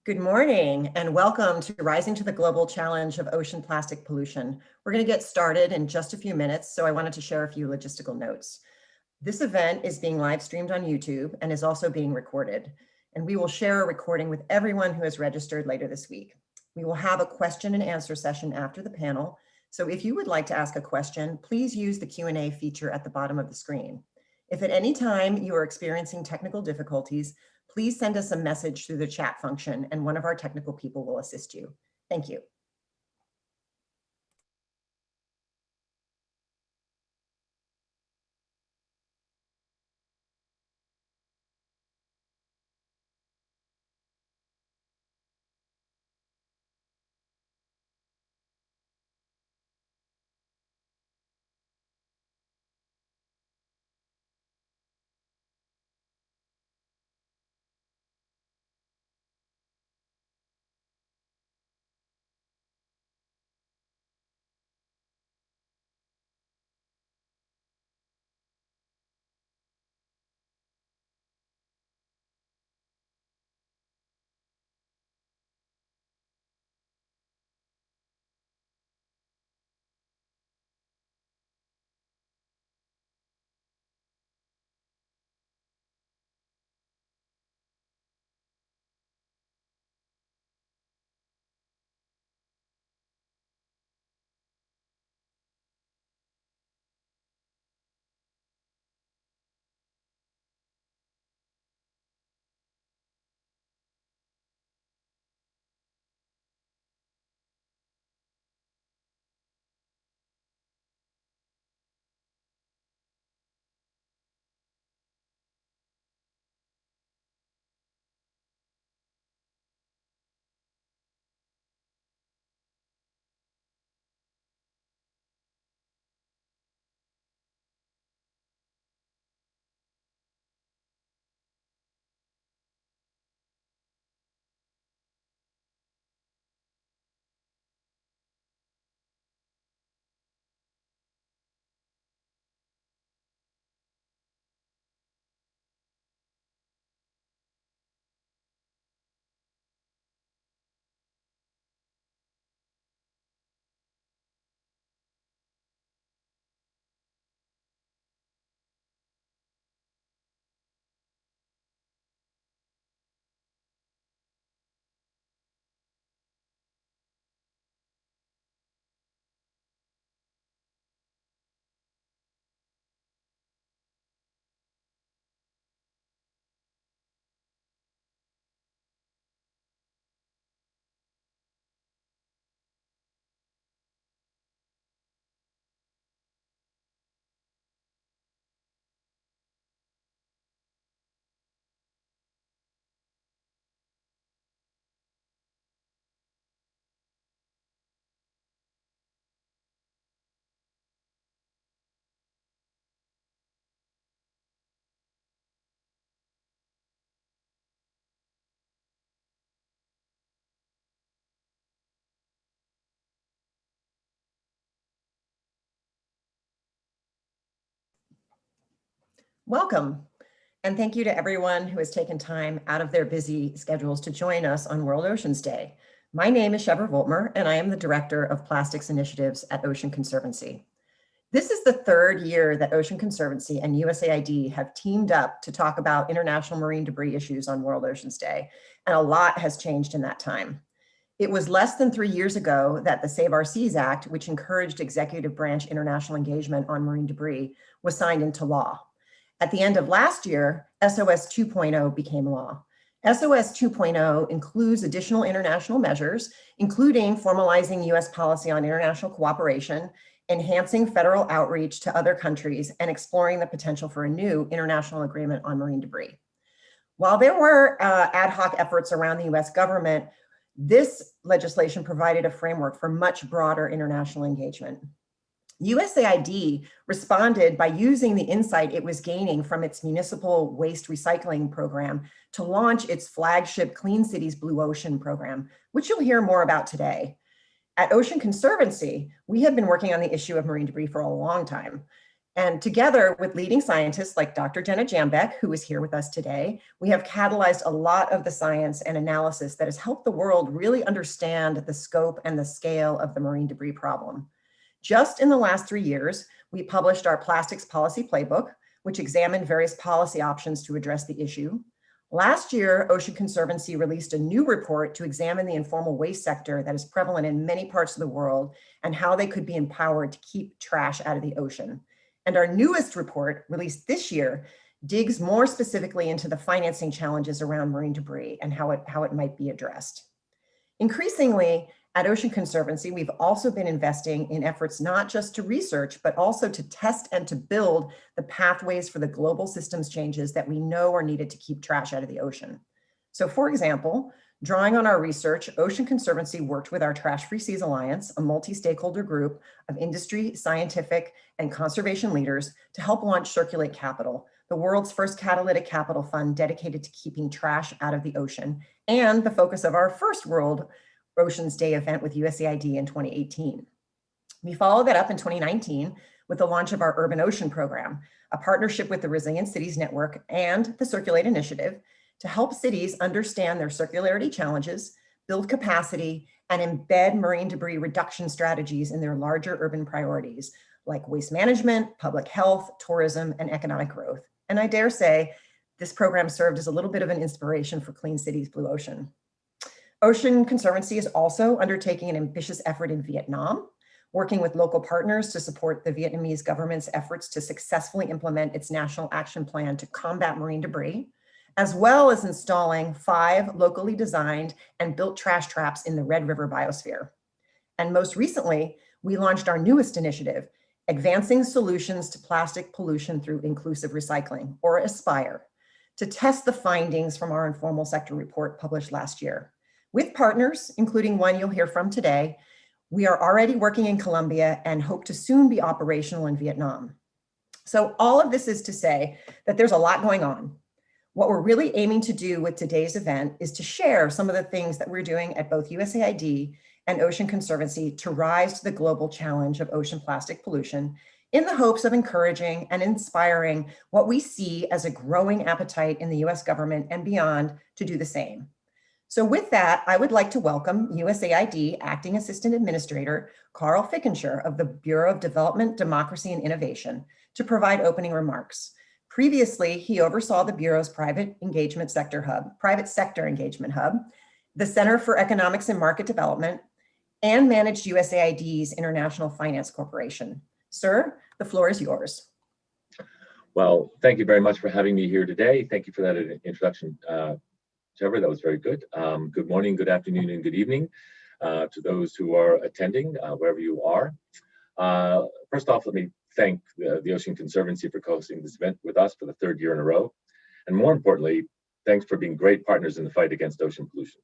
Good morning and welcome to Rising to the Global Challenge of Ocean Plastic Pollution. We're going to get started in just a few minutes, so I wanted to share a few logistical notes. This event is being live streamed on YouTube and is also being recorded, and we will share a recording with everyone who has registered later this week. We will have a question and answer session after the panel, so if you would like to ask a question, please use the Q&A feature at the bottom of the screen. If at any time you are experiencing technical difficulties, please send us a message through the chat function and one of our technical people will assist you. Thank you. Welcome, and thank you to everyone who has taken time out of their busy schedules to join us on World Oceans Day. My name is Shevra Voltmer, and I am the Director of Plastics Initiatives at Ocean Conservancy. This is the third year that Ocean Conservancy and USAID have teamed up to talk about international marine debris issues on World Oceans Day, and a lot has changed in that time. It was less than 3 years ago that the Save Our Seas Act, which encouraged executive branch international engagement on marine debris, was signed into law. At the end of last year, SOS 2.0 became law. SOS 2.0 includes additional international measures, including formalizing US policy on international cooperation, enhancing federal outreach to other countries, and exploring the potential for a new international agreement on marine debris. While there were ad hoc efforts around the US government, this legislation provided a framework for much broader international engagement. USAID responded by using the insight it was gaining from its municipal waste recycling program to launch its flagship Clean Cities Blue Ocean program, which you'll hear more about today. At Ocean Conservancy, we have been working on the issue of marine debris for a long time. And together with leading scientists like Dr. Jenna Jambeck, who is here with us today, we have catalyzed a lot of the science and analysis that has helped the world really understand the scope and the scale of the marine debris problem. Just in the last 3 years, we published our Plastics Policy Playbook, which examined various policy options to address the issue. Last year, Ocean Conservancy released a new report to examine the informal waste sector that is prevalent in many parts of the world and how they could be empowered to keep trash out of the ocean. And our newest report, released this year, digs more specifically into the financing challenges around marine debris and how it might be addressed. Increasingly, at Ocean Conservancy, we've also been investing in efforts not just to research, but also to test and to build the pathways for the global systems changes that we know are needed to keep trash out of the ocean. So for example, drawing on our research, Ocean Conservancy worked with our Trash Free Seas Alliance, a multi-stakeholder group of industry, scientific, and conservation leaders to help launch Circulate Capital, the world's first catalytic capital fund dedicated to keeping trash out of the ocean, and the focus of our first World Oceans Day event with USAID in 2018. We followed that up in 2019 with the launch of our Urban Ocean program, a partnership with the Resilient Cities Network and the Circulate Initiative to help cities understand their circularity challenges, build capacity, and embed marine debris reduction strategies in their larger urban priorities like waste management, public health, tourism, and economic growth. And I dare say, this program served as a little bit of an inspiration for Clean Cities Blue Ocean. Ocean Conservancy is also undertaking an ambitious effort in Vietnam, working with local partners to support the Vietnamese government's efforts to successfully implement its national action plan to combat marine debris, as well as installing 5 locally designed and built trash traps in the Red River biosphere. And most recently, we launched our newest initiative, Advancing Solutions to Plastic Pollution Through Inclusive Recycling, or ASPIRE, to test the findings from our informal sector report published last year. With partners, including one you'll hear from today, we are already working in Colombia and hope to soon be operational in Vietnam. So all of this is to say that there's a lot going on. What we're really aiming to do with today's event is to share some of the things that we're doing at both USAID and Ocean Conservancy to rise to the global challenge of ocean plastic pollution in the hopes of encouraging and inspiring what we see as a growing appetite in the US government and beyond to do the same. So with that, I would like to welcome USAID Acting Assistant Administrator Carl Fickenscher of the Bureau of Development, Democracy, and Innovation to provide opening remarks. Previously, he oversaw the Bureau's Private Sector Engagement Hub, the Center for Economics and Market Development, and managed USAID's International Finance Corporation. Sir, the floor is yours. Well, thank you very much for having me here today. Thank you for that introduction, Trevor. That was very good. Good morning, good afternoon, and good evening to those who are attending, wherever you are. First off, let me thank the Ocean Conservancy for hosting this event with us for the 3rd year in a row. And more importantly, thanks for being great partners in the fight against ocean pollution.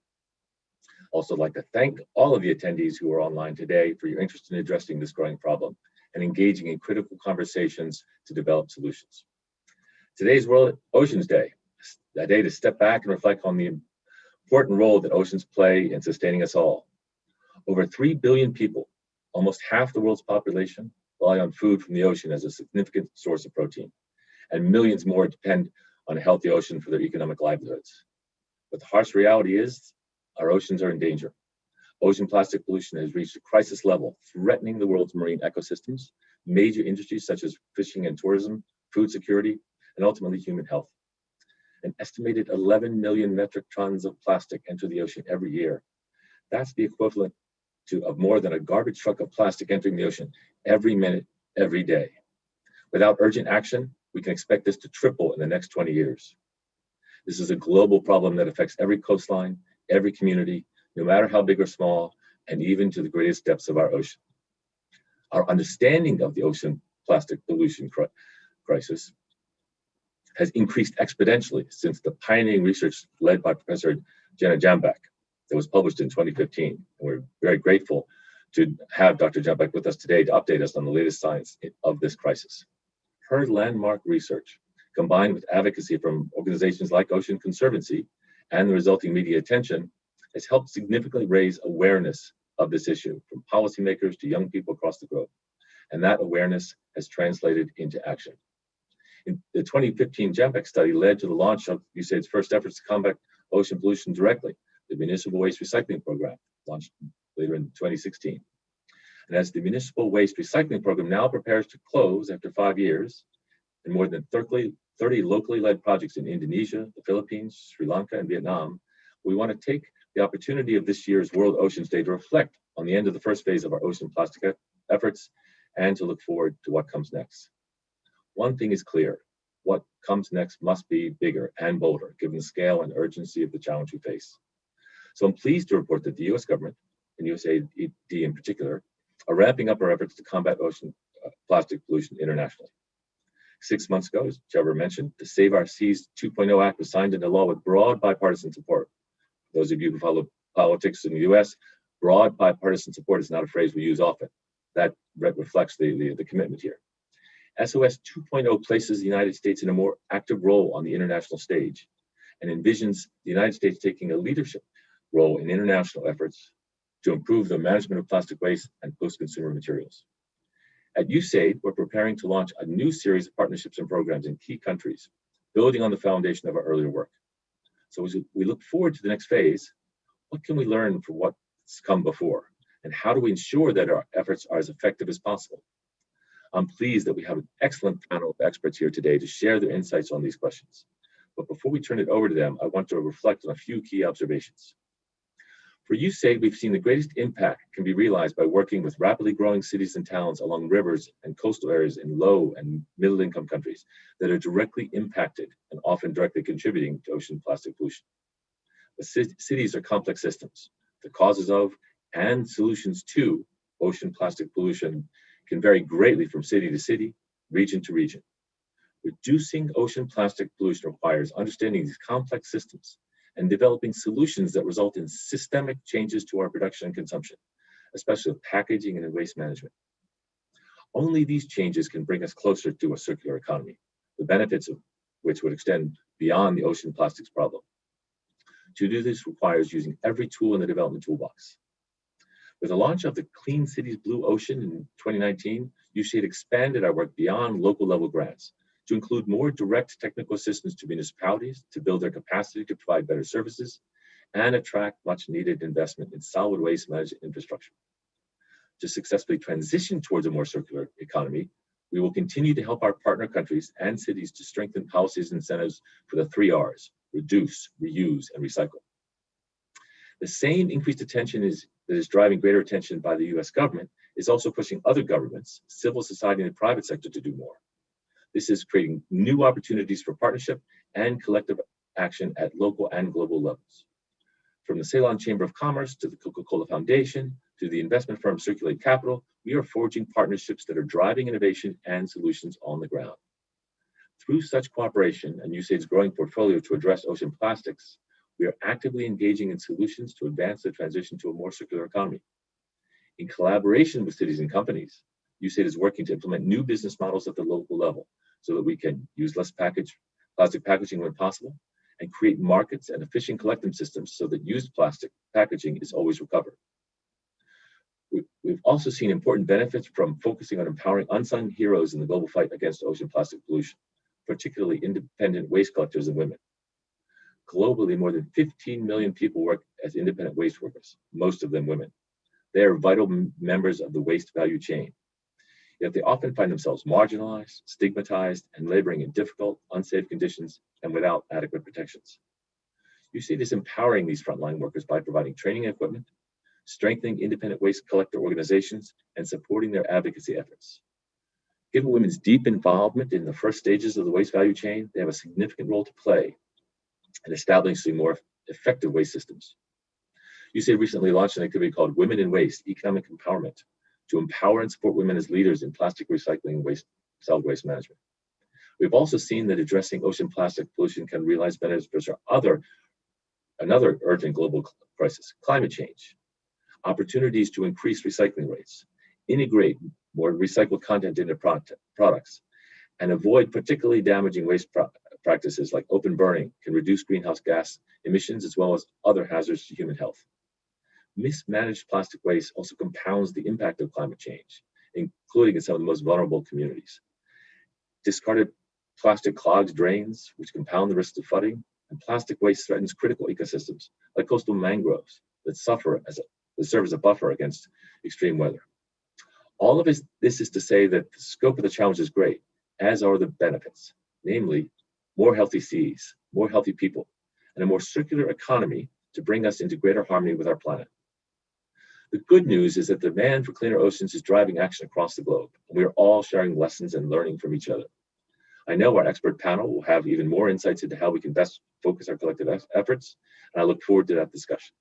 Also, I'd like to thank all of the attendees who are online today for your interest in addressing this growing problem and engaging in critical conversations to develop solutions. Today's World Oceans Day, a day to step back and reflect on the important role that oceans play in sustaining us all. Over 3 billion people, almost half the world's population, rely on food from the ocean as a significant source of protein, and millions more depend on a healthy ocean for their economic livelihoods. But the harsh reality is our oceans are in danger. Ocean plastic pollution has reached a crisis level, threatening the world's marine ecosystems, major industries such as fishing and tourism, food security, and ultimately human health. An estimated 11 million metric tons of plastic enter the ocean every year. That's the equivalent of more than a garbage truck of plastic entering the ocean every minute, every day. Without urgent action, we can expect this to triple in the next 20 years. This is a global problem that affects every coastline, every community, no matter how big or small, and even to the greatest depths of our ocean. Our understanding of the ocean plastic pollution crisis has increased exponentially since the pioneering research led by Professor Jenna Jambeck that was published in 2015. And we're very grateful to have Dr. Jambeck with us today to update us on the latest science of this crisis. Her landmark research, combined with advocacy from organizations like Ocean Conservancy and the resulting media attention, has helped significantly raise awareness of this issue from policymakers to young people across the globe. and that awareness has translated into action. The 2015 JAMPEC study led to the launch of USAID's first efforts to combat ocean pollution directly, the Municipal Waste Recycling Program, launched later in 2016. And as the Municipal Waste Recycling Program now prepares to close after 5 years, and more than 30 locally led projects in Indonesia, the Philippines, Sri Lanka, and Vietnam, we want to take the opportunity of this year's World Oceans Day to reflect on the end of the first phase of our ocean plastic efforts and to look forward to what comes next. One thing is clear: what comes next must be bigger and bolder, given the scale and urgency of the challenge we face. So I'm pleased to report that the US government, and USAID in particular, are ramping up our efforts to combat ocean plastic pollution internationally. 6 months ago, as Trevor mentioned, the Save Our Seas 2.0 Act was signed into law with broad bipartisan support. For those of you who follow politics in the US, broad bipartisan support is not a phrase we use often. That reflects the commitment here. SOS 2.0 places the United States in a more active role on the international stage and envisions the United States taking a leadership role in international efforts to improve the management of plastic waste and post-consumer materials. At USAID, we're preparing to launch a new series of partnerships and programs in key countries, building on the foundation of our earlier work. So as we look forward to the next phase, what can we learn from what's come before? And how do we ensure that our efforts are as effective as possible? I'm pleased that we have an excellent panel of experts here today to share their insights on these questions. But before we turn it over to them, I want to reflect on a few key observations. For USAID, we've seen the greatest impact can be realized by working with rapidly growing cities and towns along rivers and coastal areas in low and middle income countries that are directly impacted and often directly contributing to ocean plastic pollution. The cities are complex systems. The causes of and solutions to ocean plastic pollution can vary greatly from city to city, region to region. Reducing ocean plastic pollution requires understanding these complex systems and developing solutions that result in systemic changes to our production and consumption, especially with packaging and waste management. Only these changes can bring us closer to a circular economy, the benefits of which would extend beyond the ocean plastics problem. To do this requires using every tool in the development toolbox. With the launch of the Clean Cities Blue Ocean in 2019, USAID expanded our work beyond local level grants to include more direct technical assistance to municipalities to build their capacity to provide better services and attract much needed investment in solid waste management infrastructure. To successfully transition towards a more circular economy, we will continue to help our partner countries and cities to strengthen policies and incentives for the 3 R's: reduce, reuse, and recycle. The same increased attention that is driving greater attention by the US government is also pushing other governments, civil society, and the private sector to do more. This is creating new opportunities for partnership and collective action at local and global levels. From the Ceylon Chamber of Commerce to the Coca-Cola Foundation to the investment firm Circulate Capital, we are forging partnerships that are driving innovation and solutions on the ground. Through such cooperation and USAID's growing portfolio to address ocean plastics, we are actively engaging in solutions to advance the transition to a more circular economy. In collaboration with cities and companies, USAID is working to implement new business models at the local level so that we can use less plastic packaging when possible and create markets and efficient collection systems so that used plastic packaging is always recovered. We've also seen important benefits from focusing on empowering unsung heroes in the global fight against ocean plastic pollution, particularly independent waste collectors and women. Globally, more than 15 million people work as independent waste workers, most of them women. They are vital members of the waste value chain. Yet they often find themselves marginalized, stigmatized, and laboring in difficult, unsafe conditions and without adequate protections. USAID is empowering these frontline workers by providing training and equipment, strengthening independent waste collector organizations, and supporting their advocacy efforts. Given women's deep involvement in the first stages of the waste value chain, they have a significant role to play in establishing more effective waste systems. USAID recently launched an activity called Women in Waste, Economic Empowerment, to empower and support women as leaders in plastic recycling and solid waste management. We've also seen that addressing ocean plastic pollution can realize benefits for another urgent global crisis, climate change. Opportunities to increase recycling rates, integrate more recycled content into products, and avoid particularly damaging waste practices like open burning can reduce greenhouse gas emissions as well as other hazards to human health. Mismanaged plastic waste also compounds the impact of climate change including in some of the most vulnerable communities. Discarded plastic clogs drains, which compound the risks of flooding, and plastic waste threatens critical ecosystems like coastal mangroves that serve as a buffer against extreme weather. All of this is to say that the scope of the challenge is great, as are the benefits, namely more healthy seas, more healthy people, and a more circular economy to bring us into greater harmony with our planet. The good news is that the demand for cleaner oceans is driving action across the globe, and we are all sharing lessons and learning from each other. I know our expert panel will have even more insights into how we can best focus our collective efforts, and I look forward to that discussion.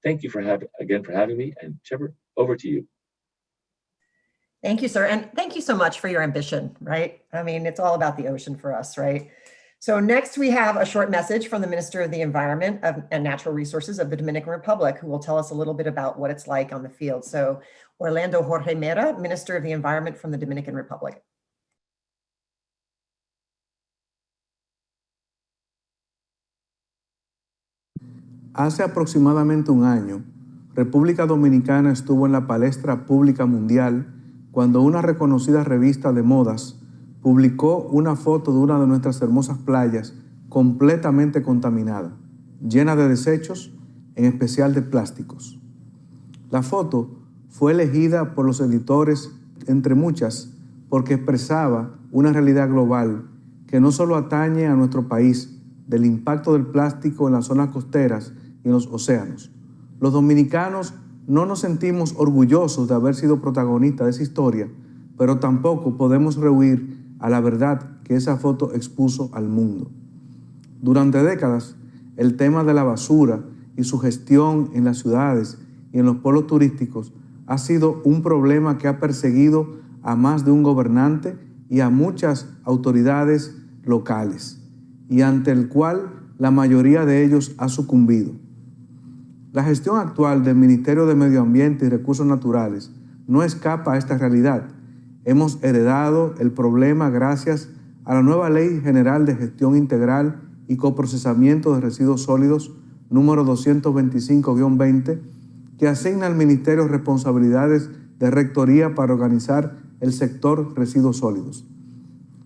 Thank you for having me, and Trevor, over to you. Thank you, sir. And thank you so much for your ambition, right? I mean, it's all about the ocean for us, right? So next we have a short message from the Minister of the Environment and Natural Resources of the Dominican Republic, who will tell us a little bit about what it's like on the field. So Orlando Jorge Mera, Minister of the Environment from the Dominican Republic. Hace aproximadamente un año, República Dominicana estuvo en la palestra pública mundial cuando una reconocida revista de modas publicó una foto de una de nuestras hermosas playas completamente contaminada, llena de desechos, en especial de plásticos. La foto fue elegida por los editores, entre muchas, porque expresaba una realidad global que no solo atañe a nuestro país del impacto del plástico en las zonas costeras y en los océanos. Los dominicanos no nos sentimos orgullosos de haber sido protagonistas de esa historia, pero tampoco podemos rehuir a la verdad que esa foto expuso al mundo. Durante décadas, el tema de la basura y su gestión en las ciudades y en los polos turísticos ha sido un problema que ha perseguido a más de un gobernante y a muchas autoridades locales, y ante el cual la mayoría de ellos ha sucumbido. La gestión actual del Ministerio de Medio Ambiente y Recursos Naturales no escapa a esta realidad. Hemos heredado el problema gracias a la nueva Ley General de Gestión Integral y Coprocesamiento de Residuos Sólidos, número 225-20, que asigna al Ministerio responsabilidades de rectoría para organizar el sector residuos sólidos.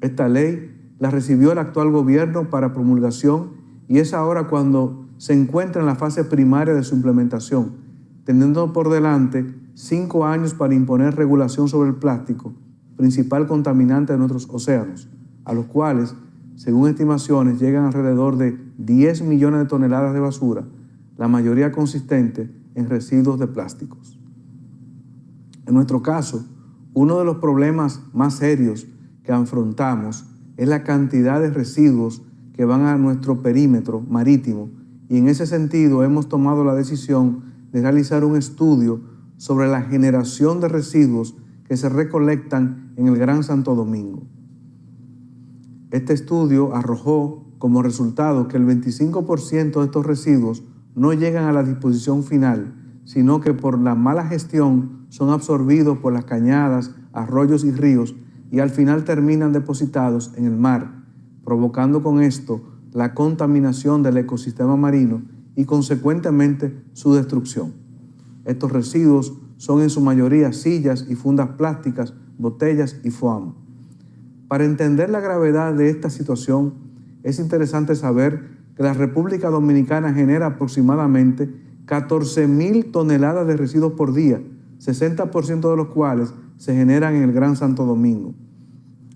Esta ley la recibió el actual gobierno para promulgación y es ahora cuando se encuentra en la fase primaria de su implementación, teniendo por delante 5 años para imponer regulación sobre el plástico, principal contaminante de nuestros océanos, a los cuales, según estimaciones, llegan alrededor de 10 millones de toneladas de basura, la mayoría consistente en residuos de plásticos. En nuestro caso, uno de los problemas más serios que afrontamos es la cantidad de residuos que van a nuestro perímetro marítimo, y en ese sentido hemos tomado la decisión de realizar un estudio sobre la generación de residuos que se recolectan en el Gran Santo Domingo. Este estudio arrojó como resultado que el 25% de estos residuos no llegan a la disposición final, sino que por la mala gestión son absorbidos por las cañadas, arroyos y ríos y al final terminan depositados en el mar, provocando con esto la contaminación del ecosistema marino y consecuentemente su destrucción. Estos residuos son en su mayoría sillas y fundas plásticas, botellas y foam. Para entender la gravedad de esta situación, es interesante saber que la República Dominicana genera aproximadamente 14.000 toneladas de residuos por día, 60% de los cuales se generan en el Gran Santo Domingo.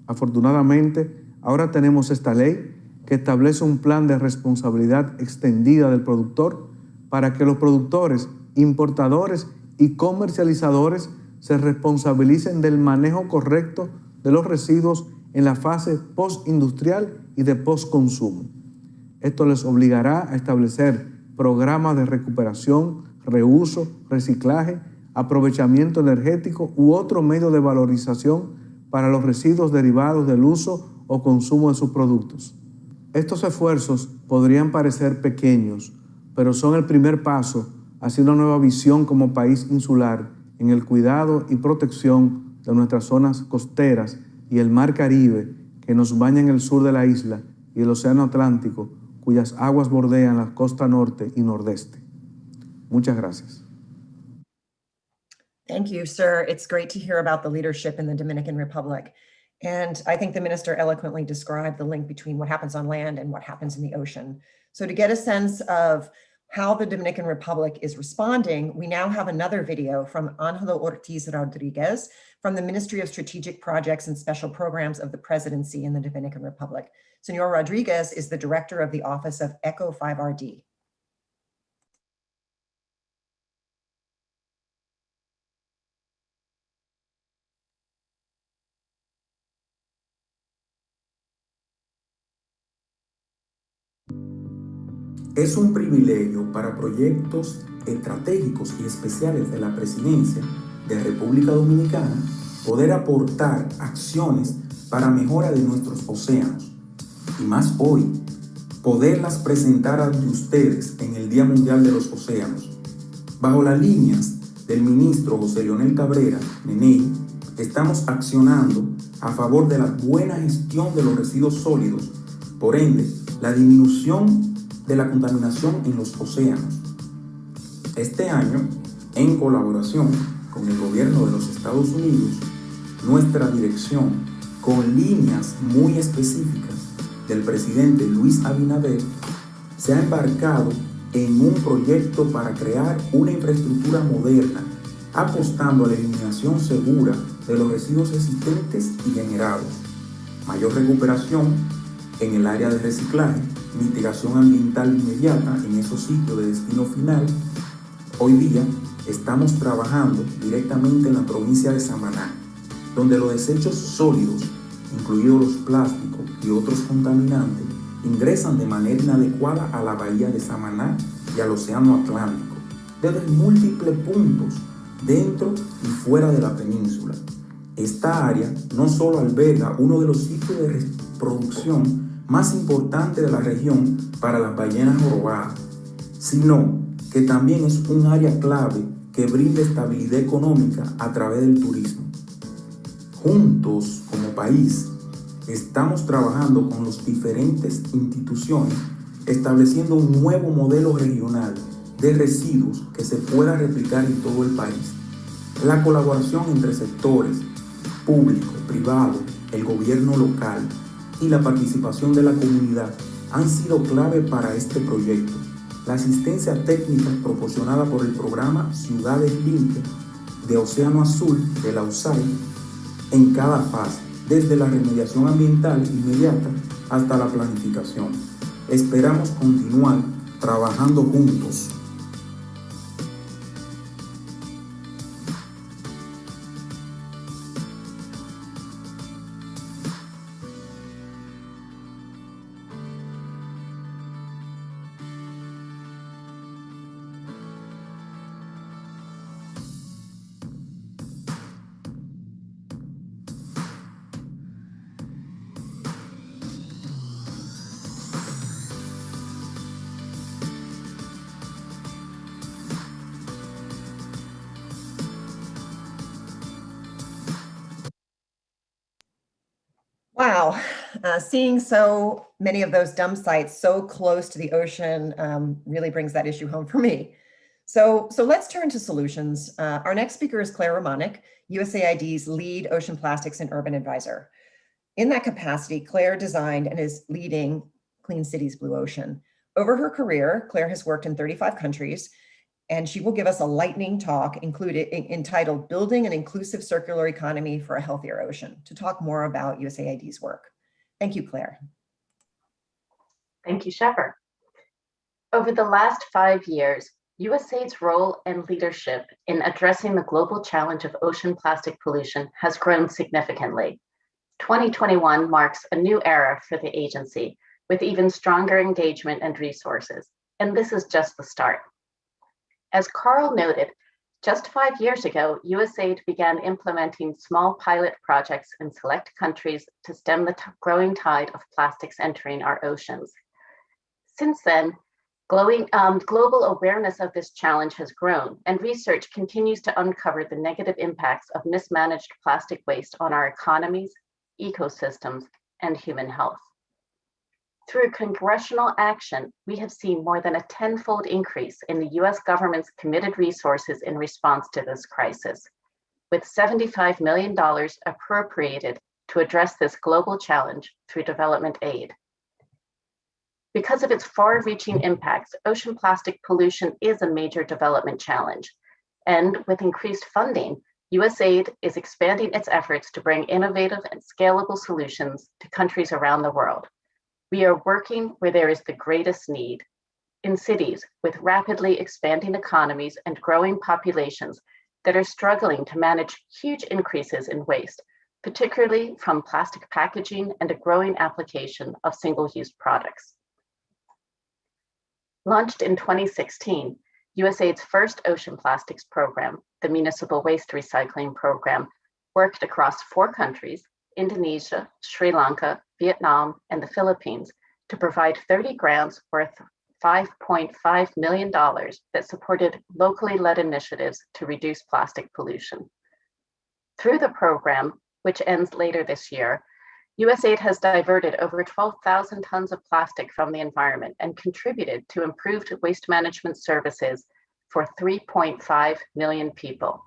Afortunadamente, ahora tenemos esta ley que establece un plan de responsabilidad extendida del productor para que los productores, importadores y comercializadores se responsabilicen del manejo correcto de los residuos en la fase postindustrial y de postconsumo. Esto les obligará a establecer programas de recuperación, reuso, reciclaje, aprovechamiento energético u otro medio de valorización para los residuos derivados del uso o consumo de sus productos. Estos esfuerzos podrían parecer pequeños, pero son el primer paso hacia una nueva visión como país insular en el cuidado y protección de nuestras zonas costeras y el mar Caribe que nos baña en el sur de la isla y el océano Atlántico, cuyas aguas bordean la costa norte y nordeste. Muchas gracias. Thank you, sir. It's great to hear about the leadership in the Dominican Republic. And I think the minister eloquently described the link between what happens on land and what happens in the ocean. So to get a sense of how the Dominican Republic is responding, we now have another video from Angelo Ortiz Rodriguez from the Ministry of Strategic Projects and Special Programs of the Presidency in the Dominican Republic. Senor Rodriguez is the director of the Office of ECHO 5RD. Es un privilegio para proyectos estratégicos y especiales de la Presidencia de República Dominicana poder aportar acciones para mejora de nuestros océanos. Y más hoy, poderlas presentar ante ustedes en el Día Mundial de los Océanos. Bajo las líneas del ministro José Leonel Cabrera, Neney, estamos accionando a favor de la buena gestión de los residuos sólidos, por ende, la disminución de la contaminación en los océanos. Este año, en colaboración con el gobierno de los Estados Unidos, nuestra dirección, con líneas muy específicas del presidente Luis Abinader, se ha embarcado en un proyecto para crear una infraestructura moderna, apostando a la eliminación segura de los residuos existentes y generados, mayor recuperación en el área de reciclaje, mitigación ambiental inmediata en esos sitios de destino final. Hoy día estamos trabajando directamente en la provincia de Samaná, donde los desechos sólidos, incluidos los plásticos y otros contaminantes, ingresan de manera inadecuada a la bahía de Samaná y al océano Atlántico, desde múltiples puntos dentro y fuera de la península. Esta área no solo alberga uno de los sitios de reproducción más importante de la región para las ballenas jorobadas, sino que también es un área clave que brinda estabilidad económica a través del turismo. Juntos, como país, estamos trabajando con las diferentes instituciones, estableciendo un nuevo modelo regional de residuos que se pueda replicar en todo el país. La colaboración entre sectores público, privado, el gobierno local y la participación de la comunidad han sido clave para este proyecto. La asistencia técnica proporcionada por el programa Ciudades Limpias de Océano Azul de la USAID en cada fase, desde la remediación ambiental inmediata hasta la planificación. Esperamos continuar trabajando juntos. Wow, seeing so many of those dump sites so close to the ocean really brings that issue home for me. So let's turn to solutions. Our next speaker is Claire Romanek, USAID's lead ocean plastics and urban advisor. In that capacity, Claire designed and is leading Clean Cities Blue Ocean. Over her career, Claire has worked in 35 countries, and she will give us a lightning talk entitled Building an Inclusive Circular Economy for a Healthier Ocean, to talk more about USAID's work. Thank you, Claire. Thank you, Shepard. Over the last 5 years, USAID's role and leadership in addressing the global challenge of ocean plastic pollution has grown significantly. 2021 marks a new era for the agency, with even stronger engagement and resources, and this is just the start. As Carl noted, just 5 years ago, USAID began implementing small pilot projects in select countries to stem the growing tide of plastics entering our oceans. Since then, global awareness of this challenge has grown, and research continues to uncover the negative impacts of mismanaged plastic waste on our economies, ecosystems, and human health. Through congressional action, we have seen more than a 10-fold increase in the US government's committed resources in response to this crisis. with $75 million appropriated to address this global challenge through development aid. Because of its far-reaching impacts, ocean plastic pollution is a major development challenge. And with increased funding, USAID is expanding its efforts to bring innovative and scalable solutions to countries around the world. We are working where there is the greatest need, in cities with rapidly expanding economies and growing populations that are struggling to manage huge increases in waste, particularly from plastic packaging and a growing application of single-use products. Launched in 2016, USAID's first ocean plastics program, the Municipal Waste Recycling Program, worked across 4 countries, Indonesia, Sri Lanka, Vietnam, and the Philippines, to provide 30 grants worth $5.5 million that supported locally led initiatives to reduce plastic pollution. Through the program, which ends later this year, USAID has diverted over 12,000 tons of plastic from the environment and contributed to improved waste management services for 3.5 million people.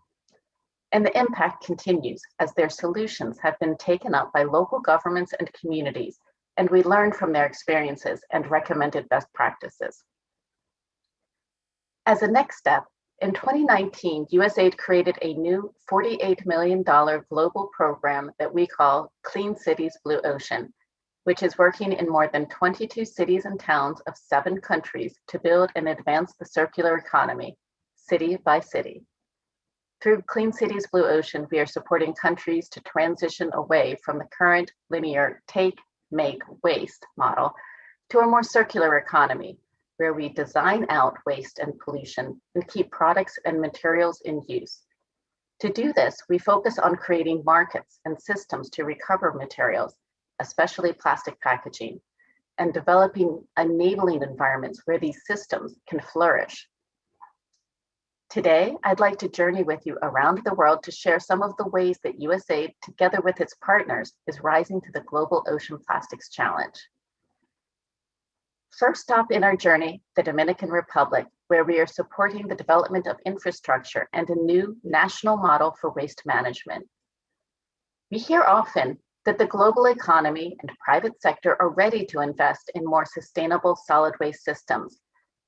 And the impact continues as their solutions have been taken up by local governments and communities, and we learn from their experiences and recommended best practices. As a next step, in 2019, USAID created a new $48 million global program that we call Clean Cities Blue Ocean, which is working in more than 22 cities and towns of 7 countries to build and advance the circular economy, city by city. Through Clean Cities Blue Ocean, we are supporting countries to transition away from the current linear take, make, waste model to a more circular economy, where we design out waste and pollution and keep products and materials in use. To do this, we focus on creating markets and systems to recover materials, especially plastic packaging, and developing enabling environments where these systems can flourish. Today, I'd like to journey with you around the world to share some of the ways that USAID, together with its partners, is rising to the global ocean plastics challenge. First stop in our journey, the Dominican Republic, where we are supporting the development of infrastructure and a new national model for waste management. We hear often that the global economy and private sector are ready to invest in more sustainable solid waste systems,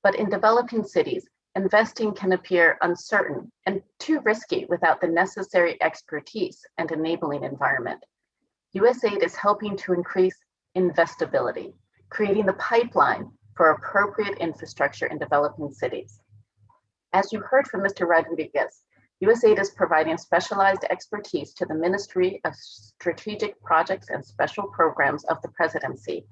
but in developing cities, investing can appear uncertain and too risky without the necessary expertise and enabling environment. USAID is helping to increase investability, creating the pipeline for appropriate infrastructure in developing cities. As you heard from Mr. Rodriguez, USAID is providing specialized expertise to the Ministry of Strategic Projects and Special Programs of the Presidency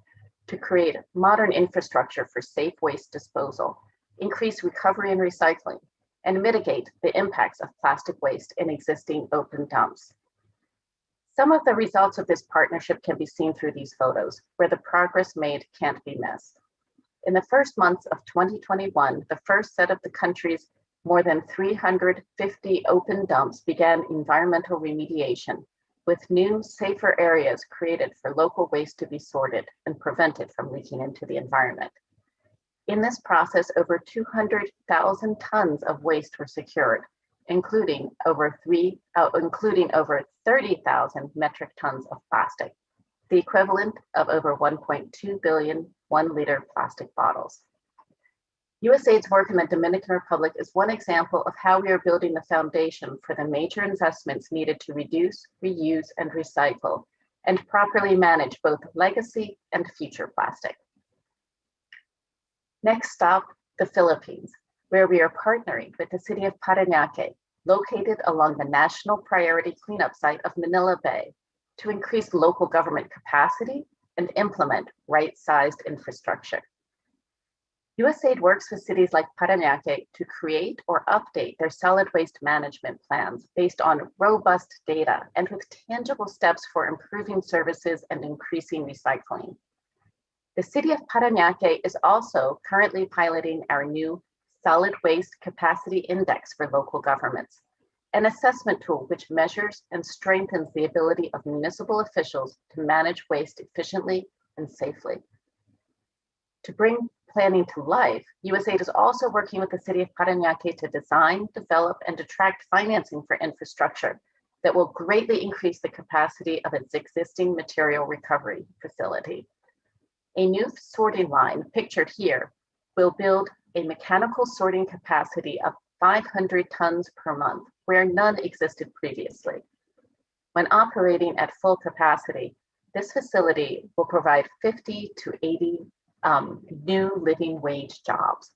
to create modern infrastructure for safe waste disposal, increase recovery and recycling, and mitigate the impacts of plastic waste in existing open dumps. Some of the results of this partnership can be seen through these photos, where the progress made can't be missed. In the first months of 2021, the first set of the country's more than 350 open dumps began environmental remediation, with new, safer areas created for local waste to be sorted and prevented from leaking into the environment. In this process, over 200,000 tons of waste were secured, including over 30,000 metric tons of plastic, the equivalent of over 1.2 billion 1-liter plastic bottles. USAID's work in the Dominican Republic is one example of how we are building the foundation for the major investments needed to reduce, reuse, and recycle, and properly manage both legacy and future plastic. Next stop, the Philippines, where we are partnering with the city of Parañaque, located along the national priority cleanup site of Manila Bay, to increase local government capacity and implement right-sized infrastructure. USAID works with cities like Parañaque to create or update their solid waste management plans based on robust data and with tangible steps for improving services and increasing recycling. The city of Parañaque is also currently piloting our new Solid Waste Capacity Index for local governments, an assessment tool which measures and strengthens the ability of municipal officials to manage waste efficiently and safely. To bring planning to life, USAID is also working with the city of Parañaque to design, develop, and attract financing for infrastructure that will greatly increase the capacity of its existing material recovery facility. A new sorting line, pictured here, will build a mechanical sorting capacity of 500 tons per month, where none existed previously. When operating at full capacity, this facility will provide 50 to 80 new living wage jobs.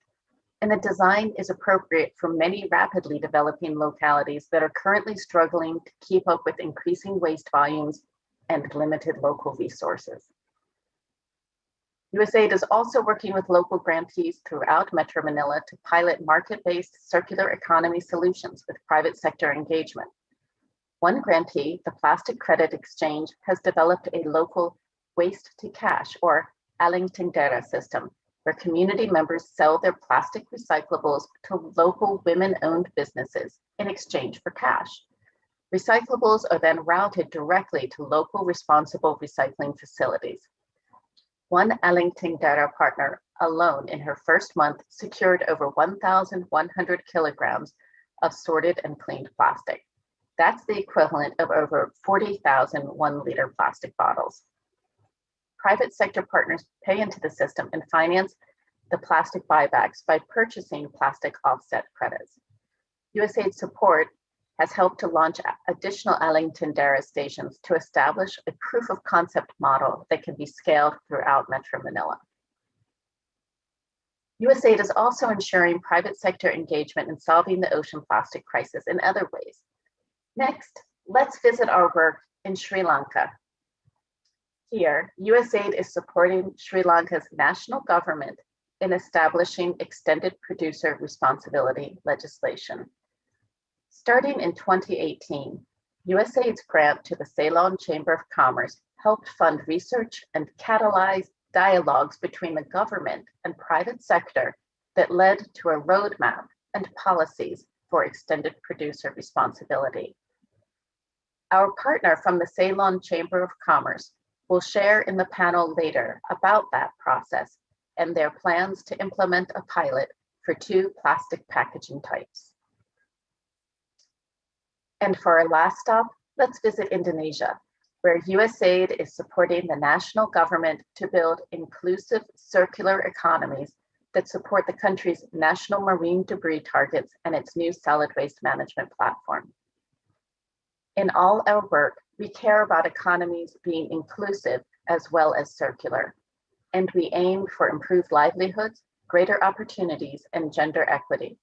And the design is appropriate for many rapidly developing localities that are currently struggling to keep up with increasing waste volumes and limited local resources. USAID is also working with local grantees throughout Metro Manila to pilot market-based circular economy solutions with private sector engagement. One grantee, the Plastic Credit Exchange, has developed a local waste to cash or aling tindera system, where community members sell their plastic recyclables to local women-owned businesses in exchange for cash. Recyclables are then routed directly to local responsible recycling facilities. One aling tindera partner alone in her first month secured over 1,100 kilograms of sorted and cleaned plastic. That's the equivalent of over 40,000 1-liter plastic bottles. Private sector partners pay into the system and finance the plastic buybacks by purchasing plastic offset credits. USAID support has helped to launch additional aling tindera stations to establish a proof of concept model that can be scaled throughout Metro Manila. USAID is also ensuring private sector engagement in solving the ocean plastic crisis in other ways. Next, let's visit our work in Sri Lanka. Here, USAID is supporting Sri Lanka's national government in establishing extended producer responsibility legislation. Starting in 2018, USAID's grant to the Ceylon Chamber of Commerce helped fund research and catalyze dialogues between the government and private sector that led to a roadmap and policies for extended producer responsibility. Our partner from the Ceylon Chamber of Commerce will share in the panel later about that process and their plans to implement a pilot for 2 plastic packaging types. And for our last stop, let's visit Indonesia, where USAID is supporting the national government to build inclusive circular economies that support the country's national marine debris targets and its new solid waste management platform. In all our work, we care about economies being inclusive as well as circular, and we aim for improved livelihoods, greater opportunities, and gender equity.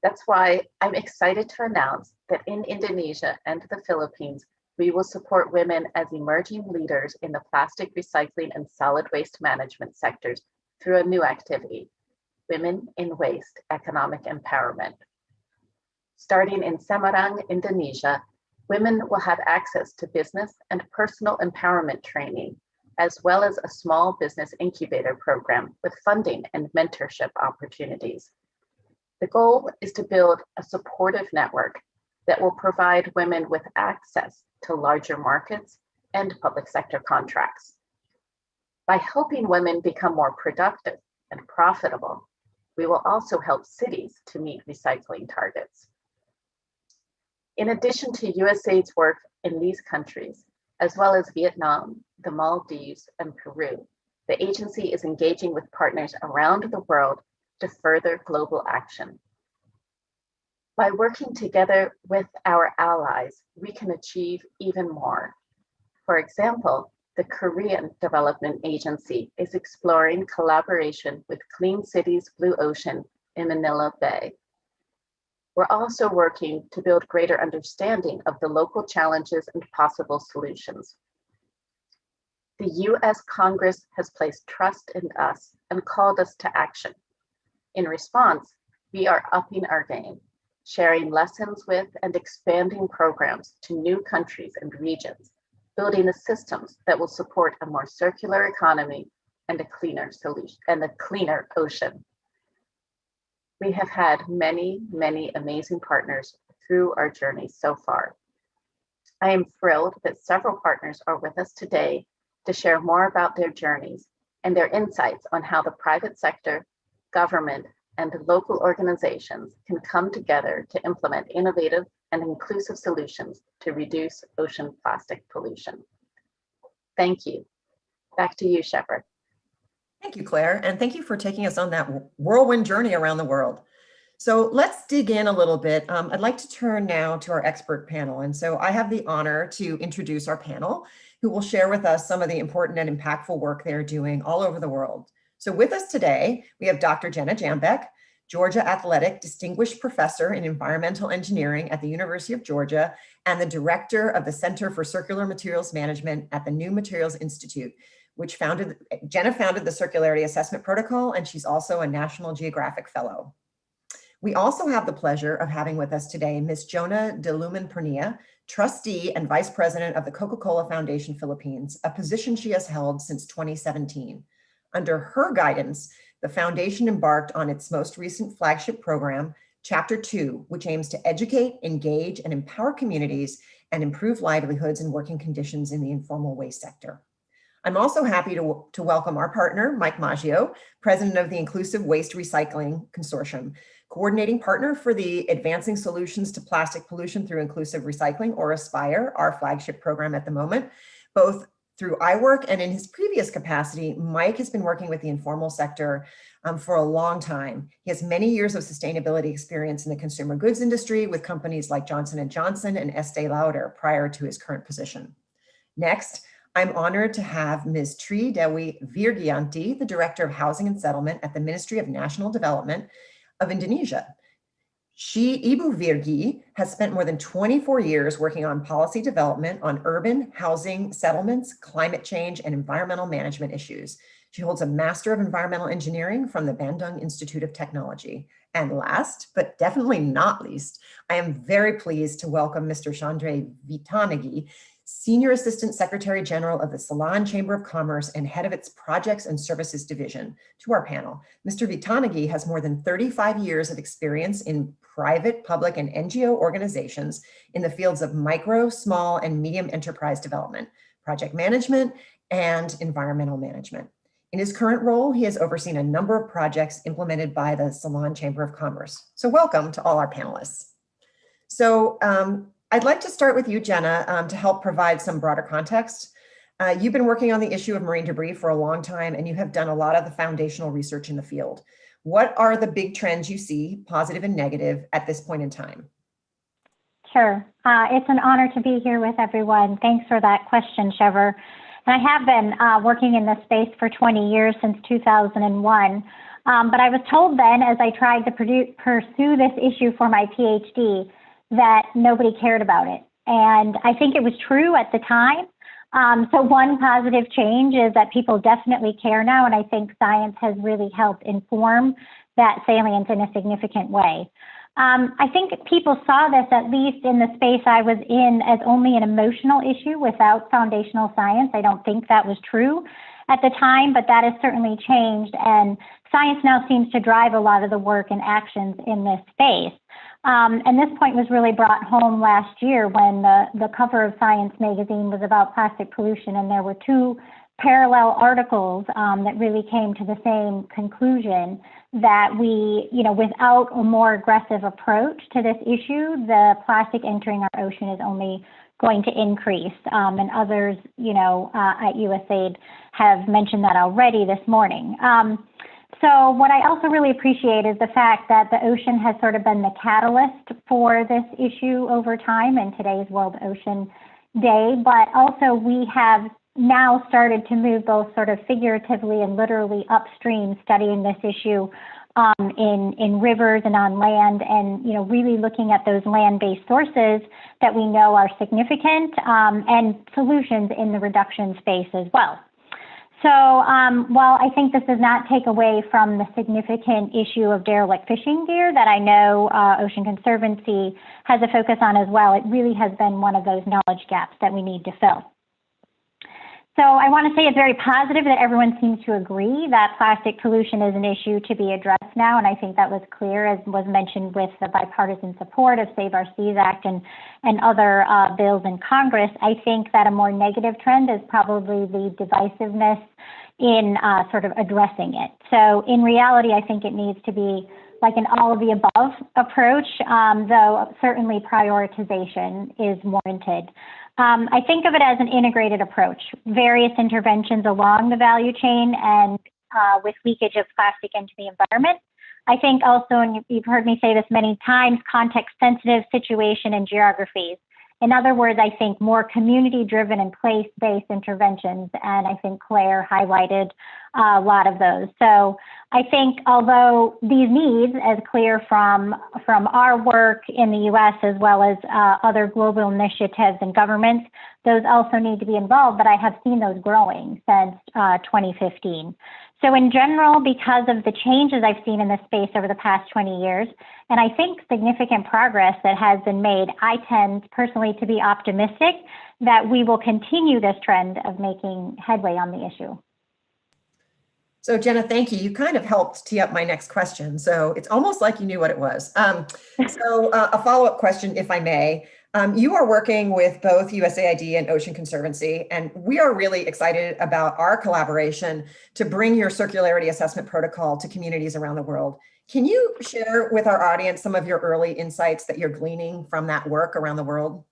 That's why I'm excited to announce that in Indonesia and the Philippines, we will support women as emerging leaders in the plastic recycling and solid waste management sectors through a new activity, Women in Waste Economic Empowerment. Starting in Semarang, Indonesia, women will have access to business and personal empowerment training, as well as a small business incubator program with funding and mentorship opportunities. The goal is to build a supportive network that will provide women with access to larger markets and public sector contracts. By helping women become more productive and profitable, we will also help cities to meet recycling targets. In addition to USAID's work in these countries, as well as Vietnam, the Maldives, and Peru, the agency is engaging with partners around the world to further global action. By working together with our allies, we can achieve even more. For example, the Korean Development Agency is exploring collaboration with Clean Cities Blue Ocean in Manila Bay. We're also working to build greater understanding of the local challenges and possible solutions. The US Congress has placed trust in us and called us to action. In response, we are upping our game, sharing lessons with and expanding programs to new countries and regions, building the systems that will support a more circular economy and a cleaner solution and a cleaner ocean. We have had many, many amazing partners through our journey so far. I am thrilled that several partners are with us today to share more about their journeys and their insights on how the private sector, government, and local organizations can come together to implement innovative and inclusive solutions to reduce ocean plastic pollution. Thank you. Back to you, Shepard. Thank you, Claire, and thank you for taking us on that whirlwind journey around the world. So let's dig in a little bit. I'd like to turn now to our expert panel. And so I have the honor to introduce our panel, who will share with us some of the important and impactful work they're doing all over the world. So with us today, we have Dr. Jenna Jambeck, Georgia Athletic Distinguished Professor in Environmental Engineering at the University of Georgia, and the Director of the Center for Circular Materials Management at the New Materials Institute, which Jenna founded the Circularity Assessment Protocol, and she's also a National Geographic Fellow. We also have the pleasure of having with us today Ms. Jonah de Lumen Pernia, Trustee and Vice President of the Coca-Cola Foundation Philippines, a position she has held since 2017. Under her guidance, the foundation embarked on its most recent flagship program, Chapter 2, which aims to educate, engage, and empower communities and improve livelihoods and working conditions in the informal waste sector. I'm also happy to welcome our partner, Mike Maggio, President of the Inclusive Waste Recycling Consortium, coordinating partner for the Advancing Solutions to Plastic Pollution through Inclusive Recycling, or ASPIRE, our flagship program at the moment. Both through iWork and in his previous capacity, Mike has been working with the informal sector for a long time. He has many years of sustainability experience in the consumer goods industry with companies like Johnson & Johnson and Estee Lauder prior to his current position. Next, I'm honored to have Ms. Tri Dewi Virgianti, the Director of Housing and Settlement at the Ministry of National Development of Indonesia. Ibu Virgi has spent more than 24 years working on policy development on urban, housing, settlements, climate change, and environmental management issues. She holds a Master of Environmental Engineering from the Bandung Institute of Technology. And last, but definitely not least, I am very pleased to welcome Mr. Chandre Vitanagi, Senior Assistant Secretary General of the Ceylon Chamber of Commerce and head of its Projects and Services Division, to our panel. Mr. Vitanagi has more than 35 years of experience in private, public, and NGO organizations in the fields of micro, small, and medium enterprise development, project management, and environmental management. In his current role, he has overseen a number of projects implemented by the Ceylon Chamber of Commerce. So welcome to all our panelists. So I'd like to start with you, Jenna, to help provide some broader context. You've been working on the issue of marine debris for a long time, and you have done a lot of the foundational research in the field. What are the big trends you see, positive and negative, at this point in time? Sure. It's an honor to be here with everyone. Thanks for that question, Shever. And I have been working in this space for 20 years, since 2001. But I was told then, as I tried to pursue this issue for my PhD, that nobody cared about it. And I think it was true at the time. So one positive change is that people definitely care now, and I think science has really helped inform that salience in a significant way. I think people saw this, at least in the space I was in, as only an emotional issue without foundational science. I don't think that was true at the time, but that has certainly changed, and science now seems to drive a lot of the work and actions in this space. And this point was really brought home last year when the cover of Science magazine was about plastic pollution, and there were two parallel articles that really came to the same conclusion that without a more aggressive approach to this issue, the plastic entering our ocean is only going to increase. And others, at USAID have mentioned that already this morning. So what I also really appreciate is the fact that the ocean has sort of been the catalyst for this issue over time, in today's World Ocean Day, but also we have now started to move both sort of figuratively and literally upstream, studying this issue in rivers and on land, and really looking at those land-based sources that we know are significant, and solutions in the reduction space as well. So while I think this does not take away from the significant issue of derelict fishing gear that I know Ocean Conservancy has a focus on as well, it really has been one of those knowledge gaps that we need to fill. So I want to say it's very positive that everyone seems to agree that plastic pollution is an issue to be addressed now, and I think that was clear, as was mentioned, with the bipartisan support of Save Our Seas Act and other bills in Congress. I think that a more negative trend is probably the divisiveness in sort of addressing it. So in reality, I think it needs to be like an all of the above approach, though certainly prioritization is warranted. I think of it as an integrated approach, various interventions along the value chain and with leakage of plastic into the environment. I think also, and you've heard me say this many times, context-sensitive situation and geographies. In other words, I think more community-driven and place-based interventions, and I think Claire highlighted a lot of those. So I think although these needs, as clear from our work in the US as well as other global initiatives and governments, those also need to be involved, but I have seen those growing since 2015. So in general, because of the changes I've seen in this space over the past 20 years, and I think significant progress that has been made, I tend personally to be optimistic that we will continue this trend of making headway on the issue. So Jenna, thank you. You kind of helped tee up my next question. So it's almost like you knew what it was. A follow-up question, if I may. You are working with both USAID and Ocean Conservancy, and we are really excited about our collaboration to bring your circularity assessment protocol to communities around the world. Can you share with our audience some of your early insights that you're gleaning from that work around the world?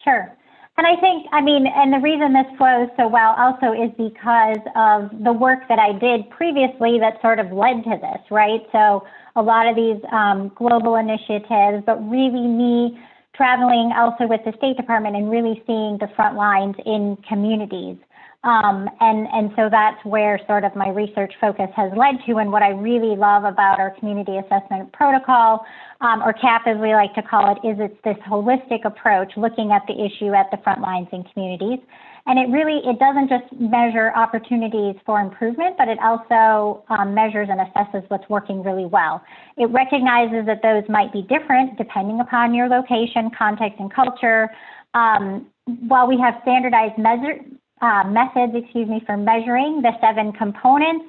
Sure. And I think, and the reason this flows so well also is because of the work that I did previously that sort of led to this, right? So a lot of these global initiatives, but really me traveling also with the State Department and really seeing the front lines in communities. And so that's where sort of my research focus has led to, and what I really love about our community assessment protocol, or CAP as we like to call it, is it's this holistic approach looking at the issue at the front lines in communities. And it doesn't just measure opportunities for improvement, but it also measures and assesses what's working really well. It recognizes that those might be different depending upon your location, context, and culture. While we have standardized methods, for measuring the 7 components.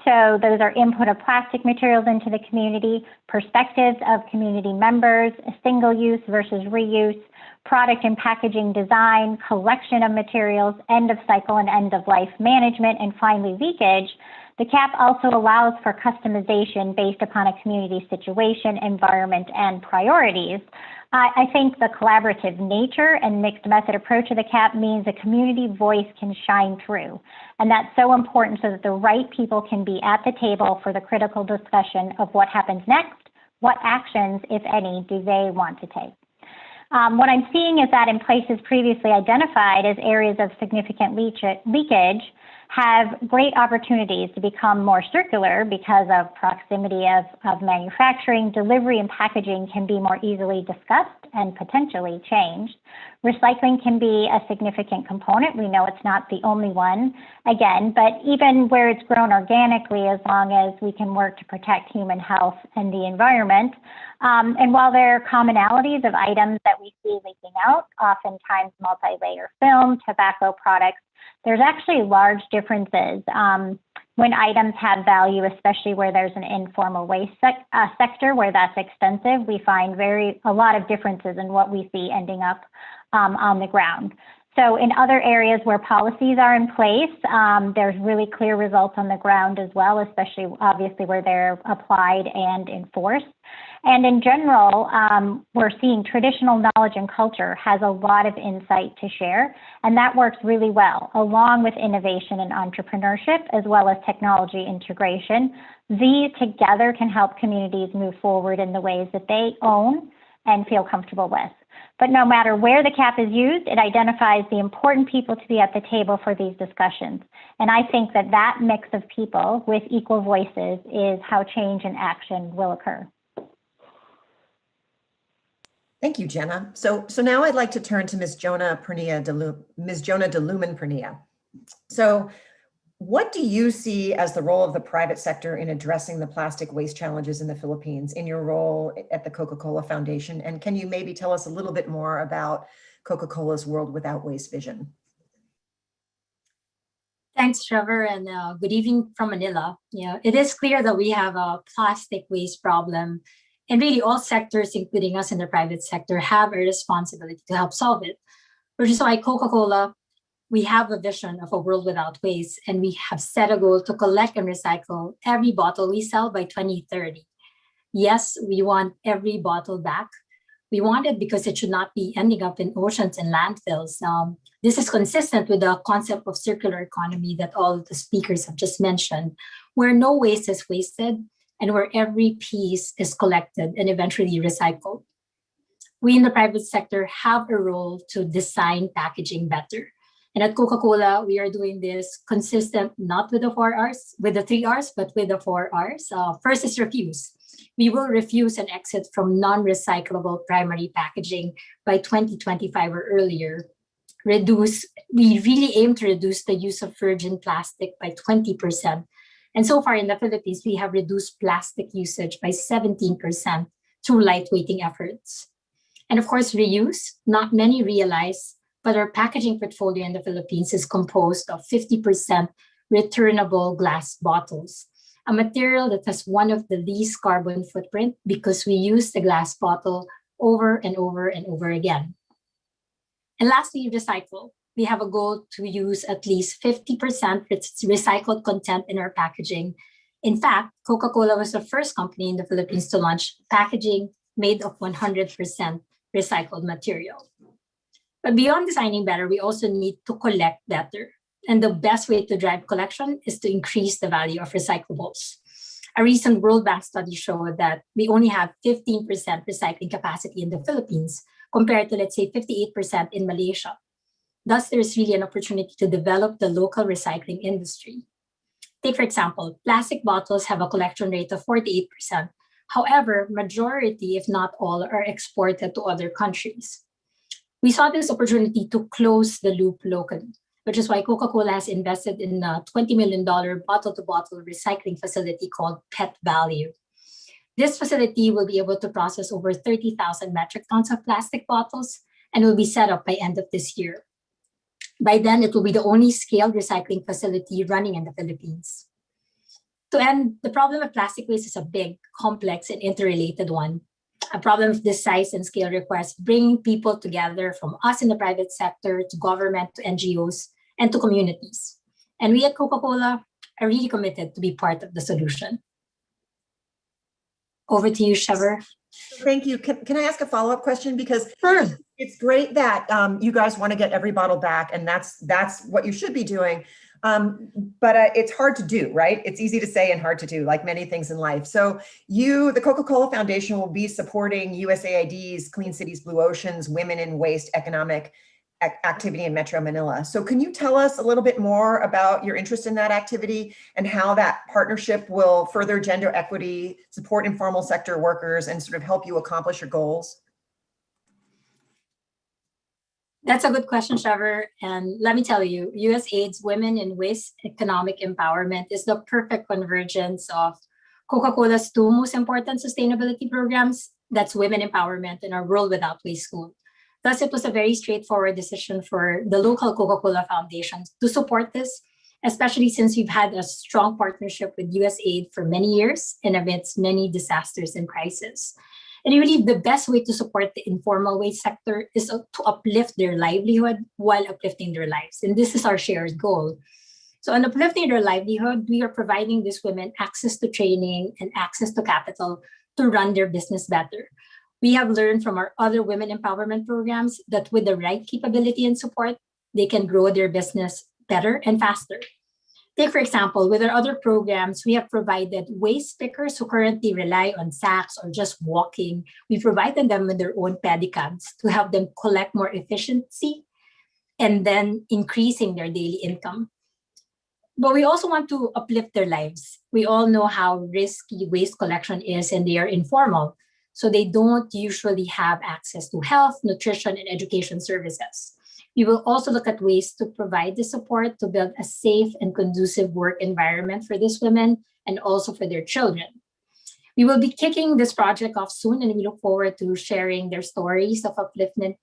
So those are input of plastic materials into the community, perspectives of community members, single use versus reuse, product and packaging design, collection of materials, end of cycle and end of life management, and finally leakage. The CAP also allows for customization based upon a community situation, environment, and priorities. I think the collaborative nature and mixed method approach of the CAP means a community voice can shine through. And that's so important so that the right people can be at the table for the critical discussion of what happens next, what actions, if any, do they want to take. What I'm seeing is that in places previously identified as areas of significant leakage, have great opportunities to become more circular because of proximity of manufacturing, delivery, and packaging can be more easily discussed and potentially changed. Recycling can be a significant component. We know it's not the only one, again, but even where it's grown organically, as long as we can work to protect human health and the environment. And while there are commonalities of items that we see leaking out, oftentimes multi-layer film, tobacco products, there's actually large differences when items have value, especially where there's an informal waste sector where that's extensive. We find a lot of differences in what we see ending up on the ground. So in other areas where policies are in place, there's really clear results on the ground as well, especially obviously where they're applied and enforced. And in general, we're seeing traditional knowledge and culture has a lot of insight to share, and that works really well, along with innovation and entrepreneurship, as well as technology integration. These together can help communities move forward in the ways that they own and feel comfortable with. But no matter where the CAP is used, it identifies the important people to be at the table for these discussions. And I think that mix of people with equal voices is how change and action will occur. Thank you, Jenna. So now I'd like to turn to Ms. Jonah de Lumen Pernilla. So what do you see as the role of the private sector in addressing the plastic waste challenges in the Philippines in your role at the Coca-Cola Foundation? And can you maybe tell us a little bit more about Coca-Cola's World Without Waste vision? Thanks, Trevor, and good evening from Manila. It is clear that we have a plastic waste problem, and really all sectors, including us in the private sector, have a responsibility to help solve it. Which is why Coca-Cola, we have a vision of a world without waste, and we have set a goal to collect and recycle every bottle we sell by 2030. Yes, we want every bottle back. We want it because it should not be ending up in oceans and landfills. This is consistent with the concept of circular economy that all the speakers have just mentioned, where no waste is wasted and where every piece is collected and eventually recycled. We in the private sector have a role to design packaging better. And at Coca-Cola, we are doing this consistent, not with the 4 Rs, with the 3 Rs, but with the 4 Rs. First is refuse. We will refuse and exit from non-recyclable primary packaging by 2025 or earlier. We really aim to reduce the use of virgin plastic by 20%. And so far in the Philippines, we have reduced plastic usage by 17% through lightweighting efforts. And of course, reuse. Not many realize, but our packaging portfolio in the Philippines is composed of 50% returnable glass bottles, a material that has one of the least carbon footprint because we use the glass bottle over and over and over again. And lastly, recycle. We have a goal to use at least 50% recycled content in our packaging. In fact, Coca-Cola was the first company in the Philippines to launch packaging made of 100% recycled material. But beyond designing better, we also need to collect better. And the best way to drive collection is to increase the value of recyclables. A recent World Bank study showed that we only have 15% recycling capacity in the Philippines compared to, let's say, 58% in Malaysia. Thus, there's really an opportunity to develop the local recycling industry. Take, for example, plastic bottles have a collection rate of 48%. However, majority, if not all, are exported to other countries. We saw this opportunity to close the loop locally, which is why Coca-Cola has invested in a $20 million bottle-to-bottle recycling facility called Pet Value. This facility will be able to process over 30,000 metric tons of plastic bottles and will be set up by end of this year. By then, it will be the only scaled recycling facility running in the Philippines. To end, the problem of plastic waste is a big, complex, and interrelated one. A problem of this size and scale requires bringing people together from us in the private sector to government to NGOs and to communities. And we at Coca-Cola are really committed to be part of the solution. Over to you, Shever. Thank you. Can I ask a follow-up question? Because Sure. it's great that you guys want to get every bottle back, and that's what you should be doing. But it's hard to do, right? It's easy to say and hard to do, like many things in life. So the Coca-Cola Foundation will be supporting USAID's Clean Cities, Blue Oceans, Women in Waste economic activity in Metro Manila. So can you tell us a little bit more about your interest in that activity and how that partnership will further gender equity, support informal sector workers, and sort of help you accomplish your goals? That's a good question, Shever. And let me tell you, USAID's Women in Waste Economic Empowerment is the perfect convergence of Coca-Cola's two most important sustainability programs. That's women empowerment and our World Without Waste School. Thus, it was a very straightforward decision for the local Coca-Cola Foundation to support this, especially since we've had a strong partnership with USAID for many years and amidst many disasters and crises. And really, the best way to support the informal waste sector is to uplift their livelihood while uplifting their lives. And this is our shared goal. So in uplifting their livelihood, we are providing these women access to training and access to capital to run their business better. We have learned from our other women empowerment programs that with the right capability and support, they can grow their business better and faster. Take, for example, with our other programs, we have provided waste pickers who currently rely on sacks or just walking. We provided them with their own pedicabs to help them collect more efficiency and then increasing their daily income. But we also want to uplift their lives. We all know how risky waste collection is, and they are informal. So they don't usually have access to health, nutrition, and education services. We will also look at ways to provide the support to build a safe and conducive work environment for these women and also for their children. We will be kicking this project off soon, and we look forward to sharing their stories of upliftment.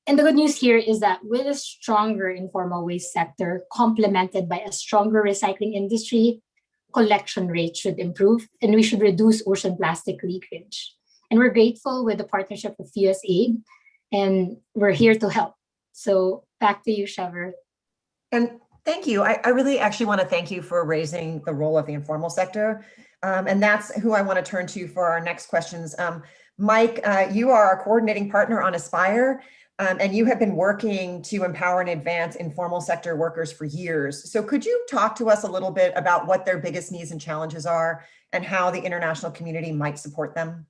And the good news here is that with a stronger informal waste sector complemented by a stronger recycling industry, collection rates should improve and we should reduce ocean plastic leakage. And we're grateful with the partnership with USAID, and we're here to help. So back to you, Shever. And Thank you. I really actually want to thank you for raising the role of the informal sector. And that's who I want to turn to for our next questions. Mike, you are our coordinating partner on Aspire, and you have been working to empower and advance informal sector workers for years. So could you talk to us a little bit about what their biggest needs and challenges are and how the international community might support them?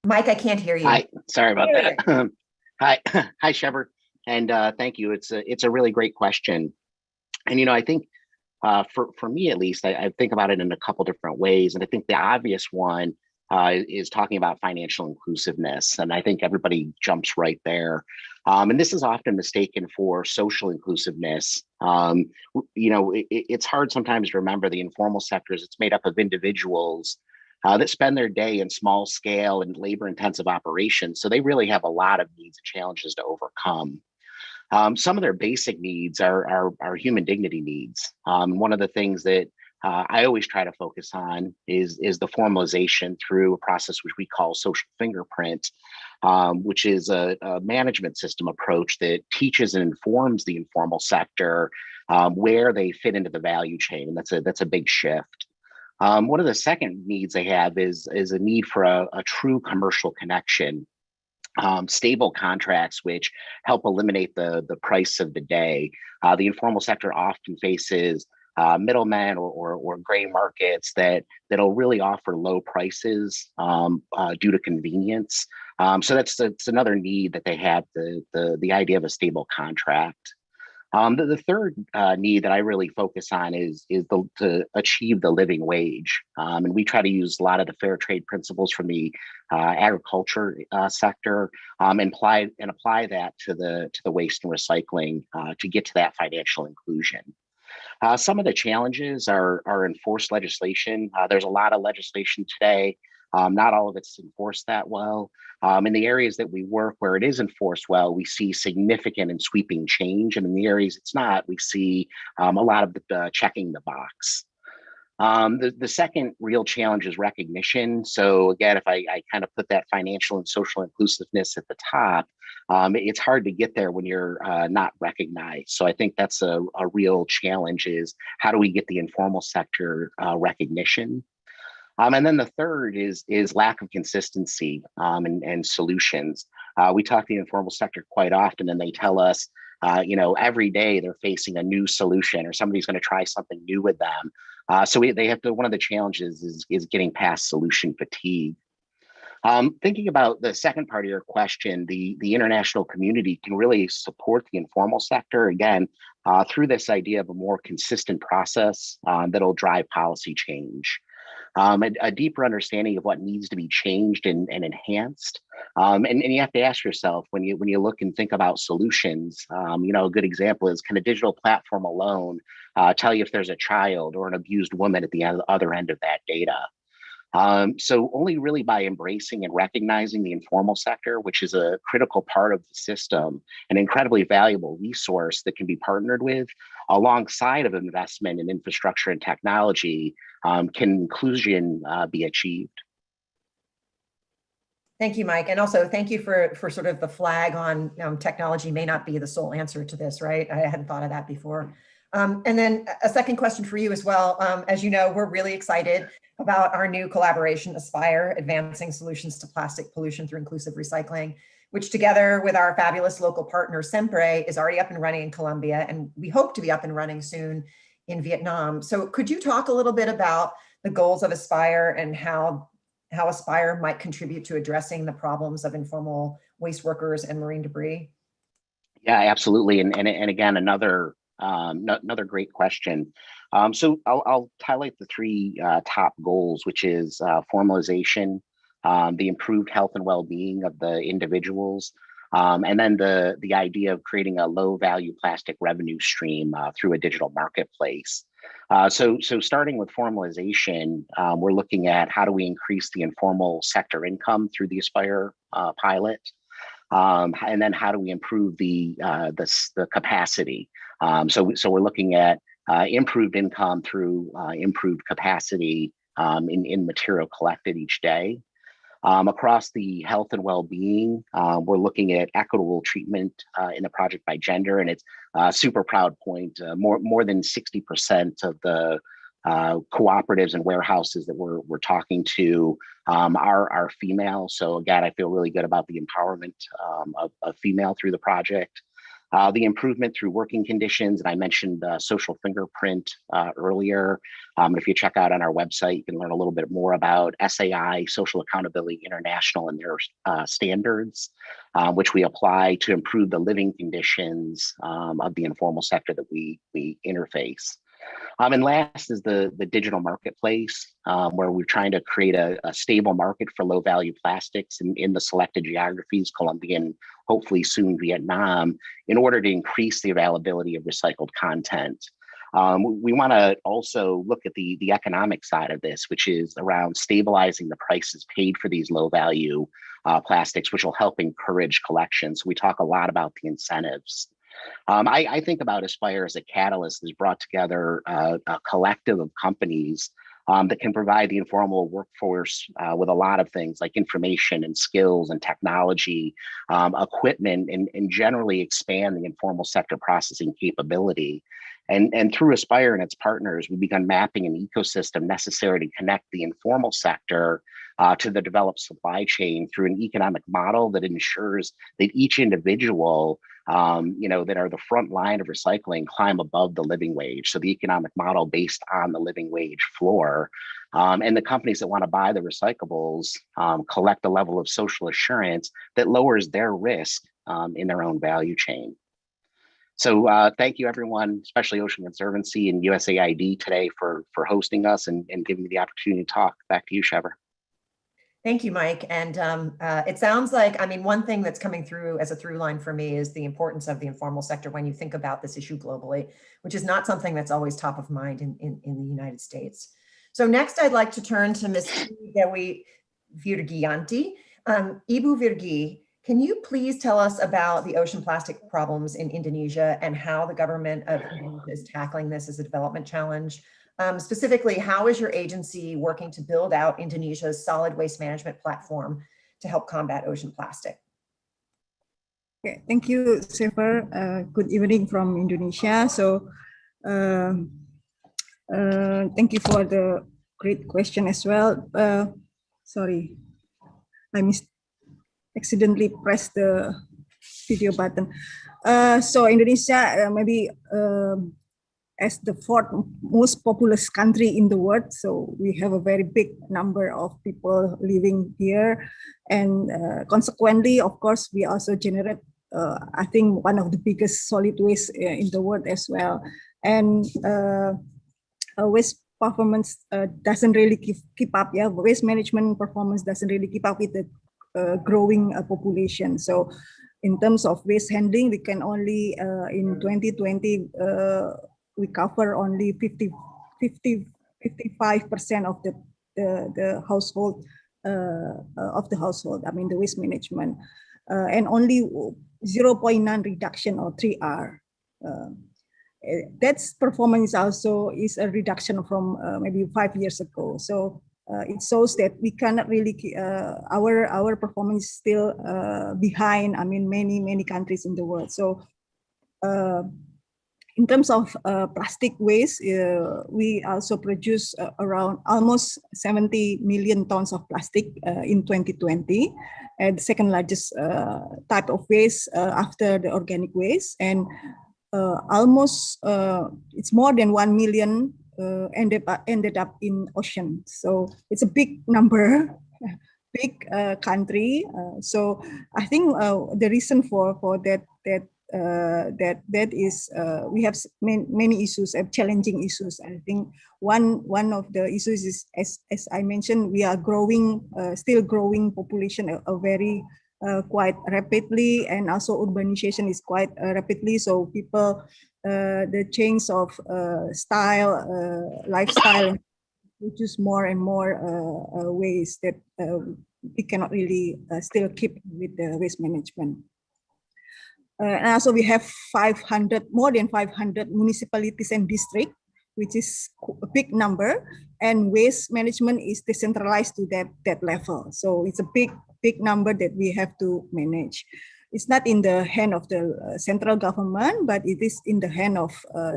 Mike, I can't hear you. Hi, sorry about that. Hi, hi, Shever, and thank you. It's a really great question, and I think for me at least, I think about it in a couple different ways, and I think the obvious one is talking about financial inclusiveness, and I think everybody jumps right there, and this is often mistaken for social inclusiveness. It's hard sometimes to remember the informal sectors. It's made up of individuals that spend their day in small scale and labor intensive operations. So they really have a lot of needs and challenges to overcome. Some of their basic needs are human dignity needs. One of the things that I always try to focus on is the formalization through a process which we call social fingerprint, which is a management system approach that teaches and informs the informal sector where they fit into the value chain. And that's a big shift. One of the second needs they have is a need for a true commercial connection, stable contracts which help eliminate the price of the day. The informal sector often faces middlemen or gray markets that'll really offer low prices due to convenience. So that's another need that they have, the idea of a stable contract. The third need that I really focus on is to achieve the living wage, and we try to use a lot of the fair trade principles from the agriculture sector and apply that to the waste and recycling to get to that financial inclusion. Some of the challenges are enforced legislation. There's a lot of legislation today. Not all of it's enforced that well. In the areas that we work where it is enforced well, we see significant and sweeping change. And in the areas it's not, we see a lot of the checking the box. The second real challenge is recognition. So again, if I kind of put that financial and social inclusiveness at the top, it's hard to get there when you're not recognized. So I think that's a real challenge, is how do we get the informal sector recognition? And then the third is lack of consistency and solutions. We talk to the informal sector quite often, and they tell us, every day they're facing a new solution or somebody's going to try something new with them. So they have to. One of the challenges is getting past solution fatigue. Thinking about the second part of your question, the international community can really support the informal sector again through this idea of a more consistent process that'll drive policy change. A deeper understanding of what needs to be changed and enhanced. And you have to ask yourself when you look and think about solutions, a good example is, can a digital platform alone tell you if there's a child or an abused woman at the other end of that data? So only really by embracing and recognizing the informal sector, which is a critical part of the system, an incredibly valuable resource that can be partnered with alongside of investment in infrastructure and technology, can inclusion be achieved. Thank you, Mike. And also thank you for sort of the flag on technology may not be the sole answer to this, right? I hadn't thought of that before. And then a second question for you as well. As you know, we're really excited about our new collaboration, Aspire, Advancing Solutions to Plastic Pollution Through Inclusive Recycling, which together with our fabulous local partner, Sempre, is already up and running in Colombia, and we hope to be up and running soon in Vietnam. So could you talk a little bit about the goals of Aspire and how Aspire might contribute to addressing the problems of informal waste workers and marine debris? Yeah, absolutely. And again, another great question. So I'll highlight the three top goals, which is formalization, the improved health and well-being of the individuals, and then the idea of creating a low-value plastic revenue stream through a digital marketplace. So starting with formalization, we're looking at how do we increase the informal sector income through the Aspire pilot, and then how do we improve the capacity. So we're looking at improved income through improved capacity in material collected each day. Across the health and well-being, we're looking at equitable treatment in the project by gender, and it's a super proud point. More than 60% of the cooperatives and warehouses that we're talking to are female. So again, I feel really good about the empowerment of female through the project. The improvement through working conditions, and I mentioned social fingerprint earlier. If you check out on our website, you can learn a little bit more about SAI, Social Accountability International, and their standards, which we apply to improve the living conditions of the informal sector that we interface. And last is the digital marketplace, where we're trying to create a stable market for low value plastics in the selected geographies, Colombia and hopefully soon Vietnam, in order to increase the availability of recycled content. We want to also look at the economic side of this, which is around stabilizing the prices paid for these low value plastics, which will help encourage collections. We talk a lot about the incentives. I think about Aspire as a catalyst that's brought together a collective of companies that can provide the informal workforce with a lot of things like information and skills and technology, equipment, and generally expand the informal sector processing capability. And through Aspire and its partners, we've begun mapping an ecosystem necessary to connect the informal sector to the developed supply chain through an economic model that ensures that each individual that are the front line of recycling climb above the living wage. So the economic model based on the living wage floor. And the companies that want to buy the recyclables collect a level of social assurance that lowers their risk in their own value chain. So thank you, everyone, especially Ocean Conservancy and USAID today for hosting us and giving me the opportunity to talk. Back to you, Shever. Thank you, Mike. And it sounds like, I mean, one thing that's coming through as a through line for me is the importance of the informal sector when you think about this issue globally, which is not something that's always top of mind in the United States. So next, I'd like to turn to Ms. Dewi Virgianti. Ibu Virgi, can you please tell us about the ocean plastic problems in Indonesia and how the government of Indonesia is tackling this as a development challenge? Specifically, how is your agency working to build out Indonesia's solid waste management platform to help combat ocean plastic? Okay, thank you, Shever. Good evening from Indonesia. So, thank you for the great question as well. Sorry, I accidentally pressed the video button. So Indonesia, maybe as the fourth most populous country in the world. So we have a very big number of people living here. And consequently, of course, we also generate, I think, one of the biggest solid waste in the world as well. And waste performance doesn't really keep up. Yeah, waste management performance doesn't really keep up with the growing population. So in terms of waste handling, we can only, in 2020, we cover only 55% of the household I mean the waste management, and only 0.9 reduction or 3R. That's performance also is a reduction from maybe 5 years ago. So it shows that we cannot really our performance is still behind. I mean many countries in the world. So. In terms of plastic waste, we also produce around almost 70 million tons of plastic in 2020, and the second largest type of waste after the organic waste, and almost it's more than 1 million ended up in ocean. So it's a big number, big country. So I think the reason for that is we have many issues, challenging issues. I think one of the issues is, as I mentioned, we are growing, still growing population very quite rapidly, and also urbanization is quite rapidly. So people, the change of lifestyle, produce more and more waste that we cannot really still keep with the waste management. And also we have more than 500 municipalities and districts which is a big number, and waste management is decentralized to that level. So it's a big number that we have to manage. It's not in the hand of the central government, but it is in the hand of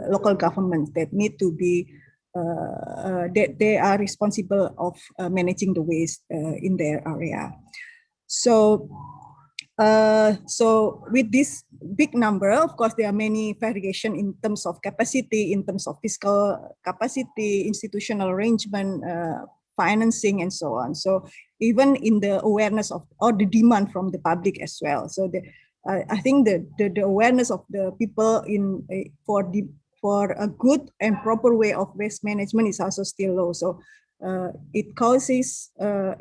local governments that need to be, that they are responsible of managing the waste in their area. So with this big number, of course, there are many variation in terms of capacity, in terms of fiscal capacity, institutional arrangement, financing, and so on. So even in the awareness of or the demand from the public as well. So I think the awareness of the people in for a good and proper way of waste management is also still low. So it causes a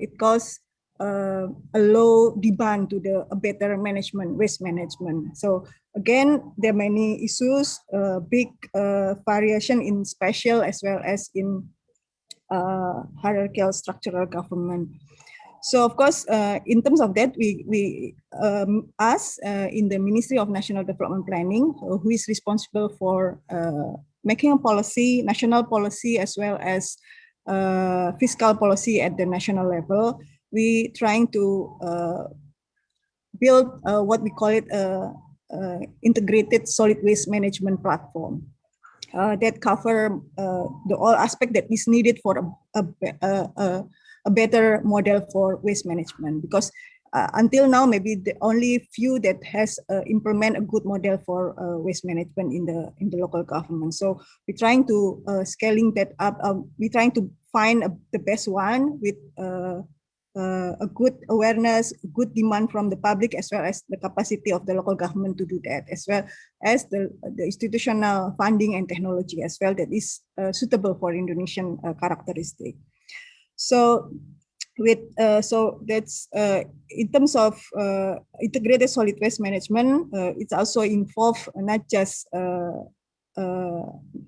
low demand to a better management, waste management. So again, there are many issues, big variation in spatial as well as in hierarchical structural government. So of course, in terms of that, us in the Ministry of National Development Planning, who is responsible for making a policy, national policy, as well as fiscal policy at the national level, we trying to build what we call it integrated solid waste management platform that cover the all aspect that is needed for a better model for waste management. Because until now, maybe the only few that has implement a good model for waste management in the local government. So we're trying to scaling that up. We're trying to find the best one with a good awareness, good demand from the public, as well as the capacity of the local government to do that, as well as the institutional funding and technology as well that is suitable for Indonesian characteristic. So so that's in terms of integrated solid waste management, it's also involved not just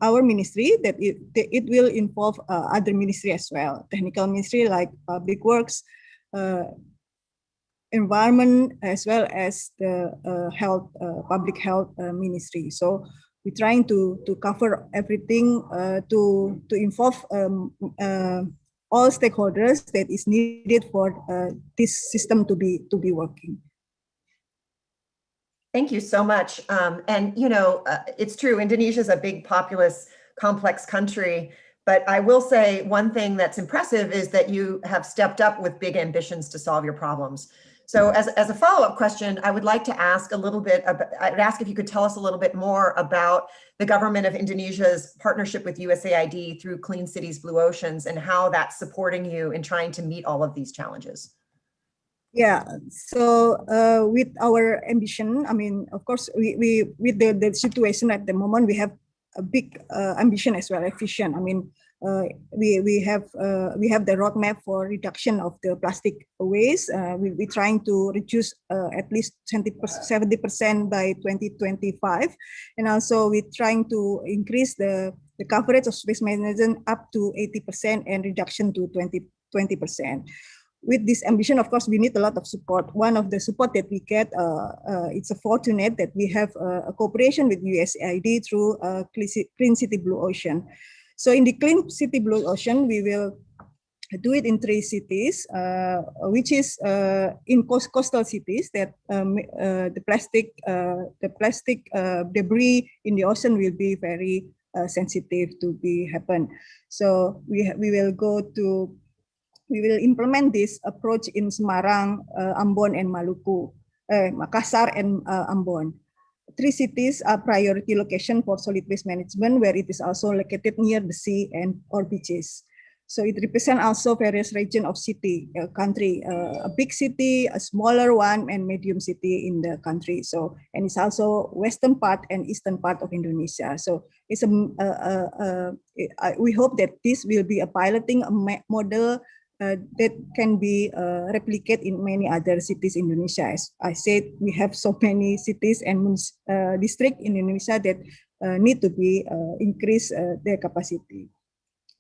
our ministry, that it will involve other ministry as well, technical ministry like public works, environment, as well as the health, public health ministry. So we're trying to cover everything to involve all stakeholders that is needed for this system to be working. Thank you so much. And you know, it's true, Indonesia is a big, populous, complex country. But I will say one thing that's impressive is that you have stepped up with big ambitions to solve your problems. So as a follow-up question, I would like to ask a little bit, I'd ask if you could tell us a little bit more about the government of Indonesia's partnership with USAID through Clean Cities, Blue Oceans, and how that's supporting you in trying to meet all of these challenges. Yeah, so with our ambition, I mean, of course, we with the situation at the moment, we have a big ambition as well, efficient. I mean, we have the roadmap for reduction of the plastic waste. We're trying to reduce at least 70% by 2025, and also we're trying to increase the coverage of waste management up to 80% and reduction to 20%. With this ambition, of course, we need a lot of support. One of the support that we get, it's a fortunate that we have a cooperation with USAID through Clean City Blue Ocean. So in the Clean City Blue Ocean, we will do it in 3 cities, which is in coastal cities that the plastic debris in the ocean will be very sensitive to happen. So we will implement this approach in Semarang, Ambon, and Maluku, Makassar, and Ambon. 3 cities are priority location for solid waste management, where it is also located near the sea and or beaches. So it represents also various region of country, a big city, a smaller one, and medium city in the country. So, and it's also western part and eastern part of Indonesia. So it's we hope that this will be a piloting model that can be replicated in many other cities in Indonesia. As I said, we have so many cities and districts in Indonesia that need to be increase their capacity.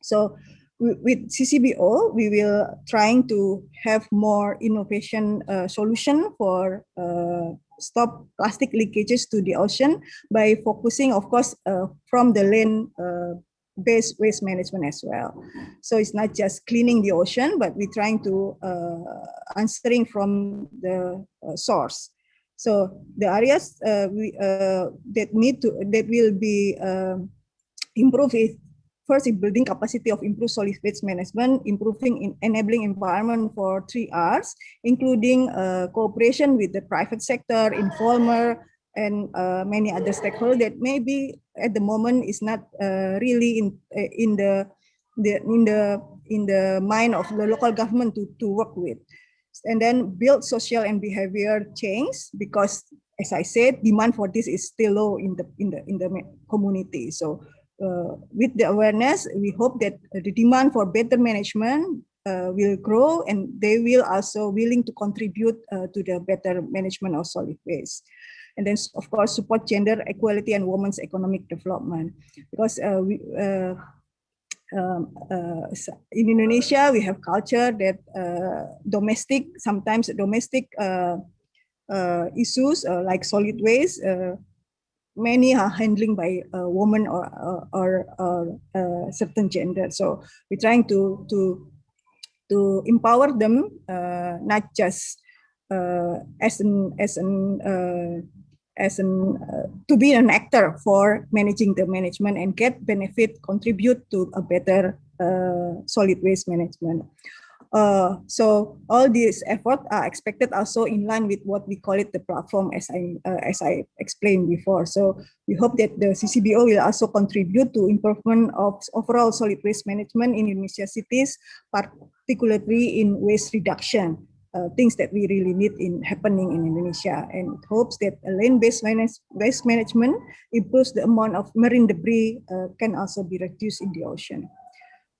So with CCBO, we will trying to have more innovation solution for stop plastic leakages to the ocean by focusing, of course, from the land based waste management as well. So it's not just cleaning the ocean, but we're trying to answering from the source. So the areas that will be improved is first in building capacity of improved solid waste management, improving in enabling environment for 3 Rs, including cooperation with the private sector, informal, and many other stakeholders that maybe at the moment is not really in the mind of the local government to work with. And then build social and behavior change, because as I said, demand for this is still low in the community. So with the awareness, we hope that the demand for better management will grow, and they will also willing to contribute to the better management of solid waste. And then, of course, support gender equality and women's economic development. Because in Indonesia, we have culture that sometimes domestic issues like solid waste, many are handling by a woman or certain gender. So we're trying to empower them, not just to be an actor for managing the management and get benefit, contribute to a better solid waste management. So all these efforts are expected also in line with what we call it the platform, as I explained before. So we hope that the CCBO will also contribute to improvement of overall solid waste management in Indonesia cities, particularly in waste reduction. Things that we really need happening in Indonesia, and it hopes that land-based waste management improves the amount of marine debris can also be reduced in the ocean.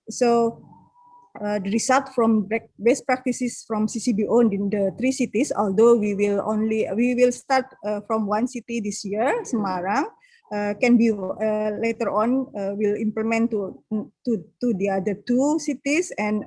So the result from best practices from CCBO in the 3 cities, although we will start from 1 city this year, Semarang, can be later on will implement to the other 2 cities, and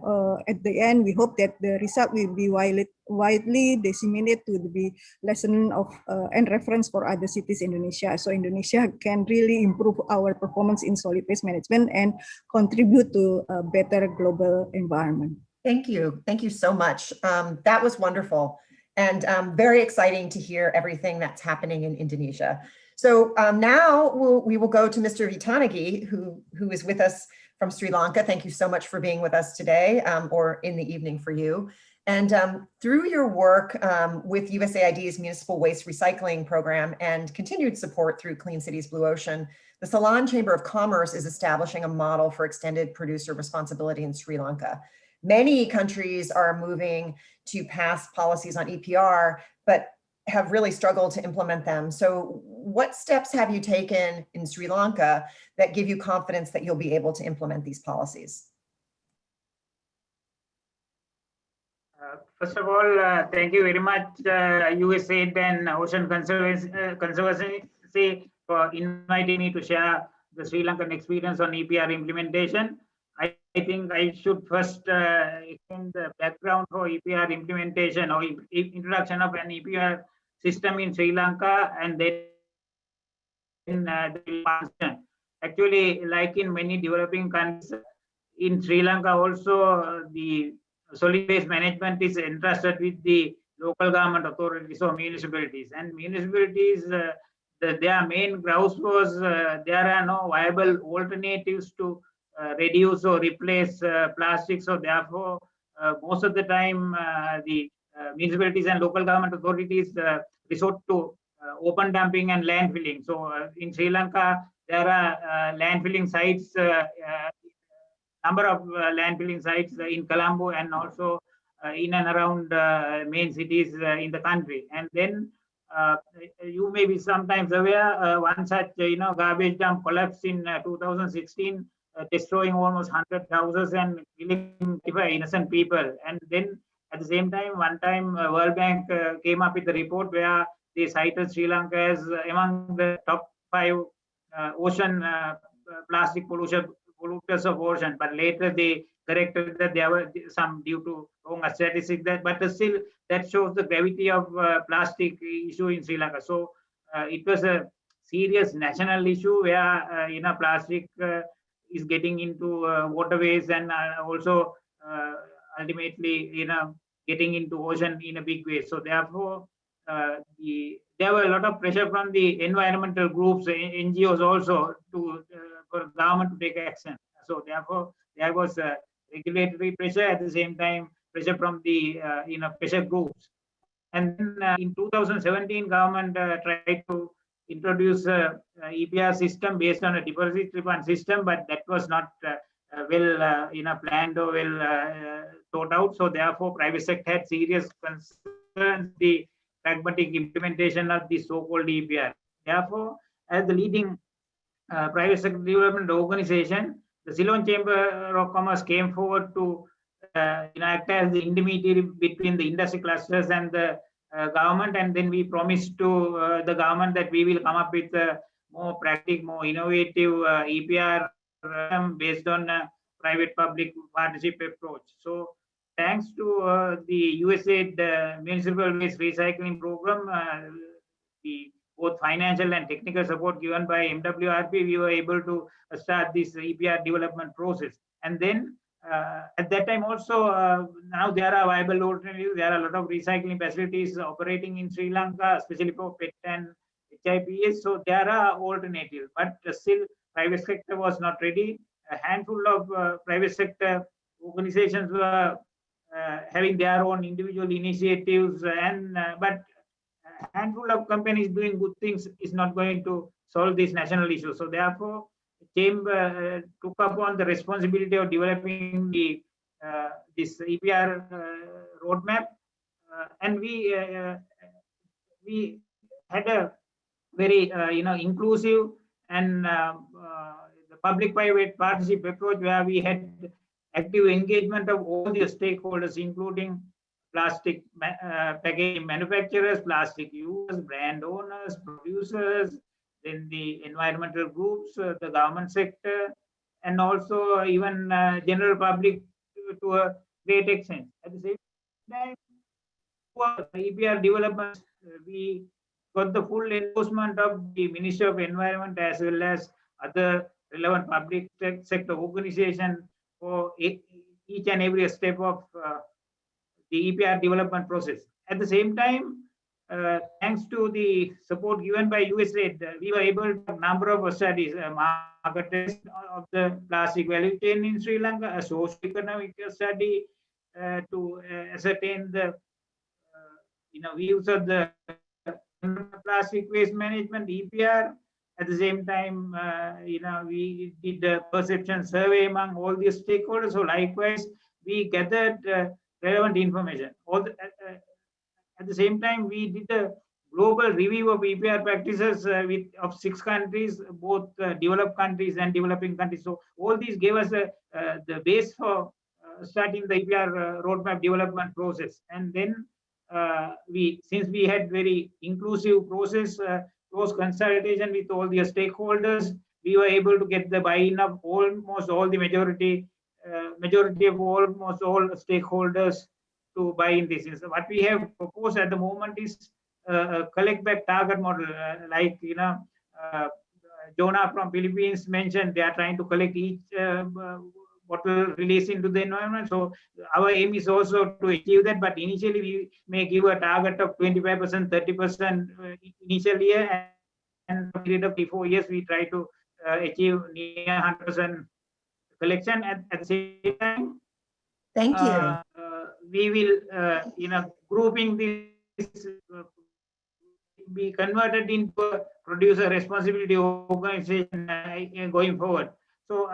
at the end we hope that the result will be widely disseminated to be lesson of and reference for other cities in Indonesia. So Indonesia can really improve our performance in solid waste management and contribute to a better global environment. Thank you so much. That was wonderful, and very exciting to hear everything that's happening in Indonesia. So now we will go to Mr. Vitanagi, who is with us from Sri Lanka. Thank you so much for being with us today, or in the evening for you. And through your work with USAID's Municipal Waste Recycling Program and continued support through Clean Cities Blue Ocean, the Ceylon Chamber of Commerce is establishing a model for extended producer responsibility in Sri Lanka. Many countries are moving to pass policies on EPR, but have really struggled to implement them. So what steps have you taken in Sri Lanka that give you confidence that you'll be able to implement these policies? First of all, thank you very much, USAID and Ocean Conservancy for inviting me to share the Sri Lankan experience on EPR implementation. I think I should first explain the background for EPR implementation or introduction of an EPR system in Sri Lanka, and then actually, like in many developing countries, in Sri Lanka also the solid waste management is entrusted with the local government authorities or municipalities, and municipalities their main grouse was there are no viable alternatives to reduce or replace plastic. So therefore, most of the time the municipalities and local government authorities resort to open dumping and landfilling. So in Sri Lanka, there are landfilling sites, number of landfilling sites in Colombo and also in and around main cities in the country. And then you may be sometimes aware, one such garbage dump collapsed in 2016, destroying almost 100 houses and killing innocent people. And then at the same time, one time World Bank came up with a report where they cited Sri Lanka as among the top 5 ocean plastic polluters of ocean. But later they corrected that there were some due to wrong statistics. But still, that shows the gravity of plastic issue in Sri Lanka. So it was a serious national issue where plastic is getting into waterways and also ultimately getting into ocean in a big way. So therefore, there were a lot of pressure from the environmental groups, NGOs also, to for government to take action. So therefore, there was regulatory pressure, at the same time pressure from the pressure groups. And then in 2017, government tried to introduce a EPR system based on a deposit refund system, but that was not well planned or well thought out. So therefore, private sector had serious concerns the pragmatic implementation of the so-called EPR. Therefore, as the leading private sector development organization, the Ceylon Chamber of Commerce came forward to act as the intermediary between the industry clusters and the government, and then we promised to the government that we will come up with a more practical, more innovative EPR based on private-public partnership approach. So thanks to the USAID Municipal Waste Recycling Program, the both financial and technical support given by MWRP, we were able to start this EPR development process. And then at that time also, now there are viable alternatives. There are a lot of recycling facilities operating in Sri Lanka, especially for PET and HIPS. So there are alternatives, but still private sector was not ready. A handful of private sector organizations were having their own individual initiatives, and but a handful of companies doing good things is not going to solve this national issue. So therefore, the Chamber took upon the responsibility of developing the this EPR roadmap, and we had a very inclusive and the public-private partnership approach, where we had active engagement of all the stakeholders, including plastic packaging manufacturers, plastic users, brand owners, producers, then the environmental groups, the government sector, and also even general public to a great extent. At the same time, for EPR development, we got the full endorsement of the Ministry of Environment as well as other relevant public sector organizations for each and every step of the EPR development process. At the same time, thanks to the support given by USAID, we were able to do a number of studies, market test of the plastic value chain in Sri Lanka, a socio-economic study to ascertain the views of the plastic waste management, EPR. At the same time, we did a perception survey among all the stakeholders. So likewise, we gathered relevant information. At the same time, we did a global review of EPR practices of 6 countries, both developed countries and developing countries. So all these gave us the base for starting the EPR roadmap development process. And then since we had very inclusive process, close consultation with all the stakeholders, we were able to get the buy-in of almost all the majority of almost all stakeholders to buy in this. So what we have proposed at the moment is a collect back target model, like Jonah from Philippines mentioned, they are trying to collect each bottle release into the environment. So our aim is also to achieve that, but initially we may give a target of 25%, 30% initial year, and for a period of 3-4 years we try to achieve near 100% collection. At the same time, thank you. We will grouping this be converted into a producer responsibility organization going forward. So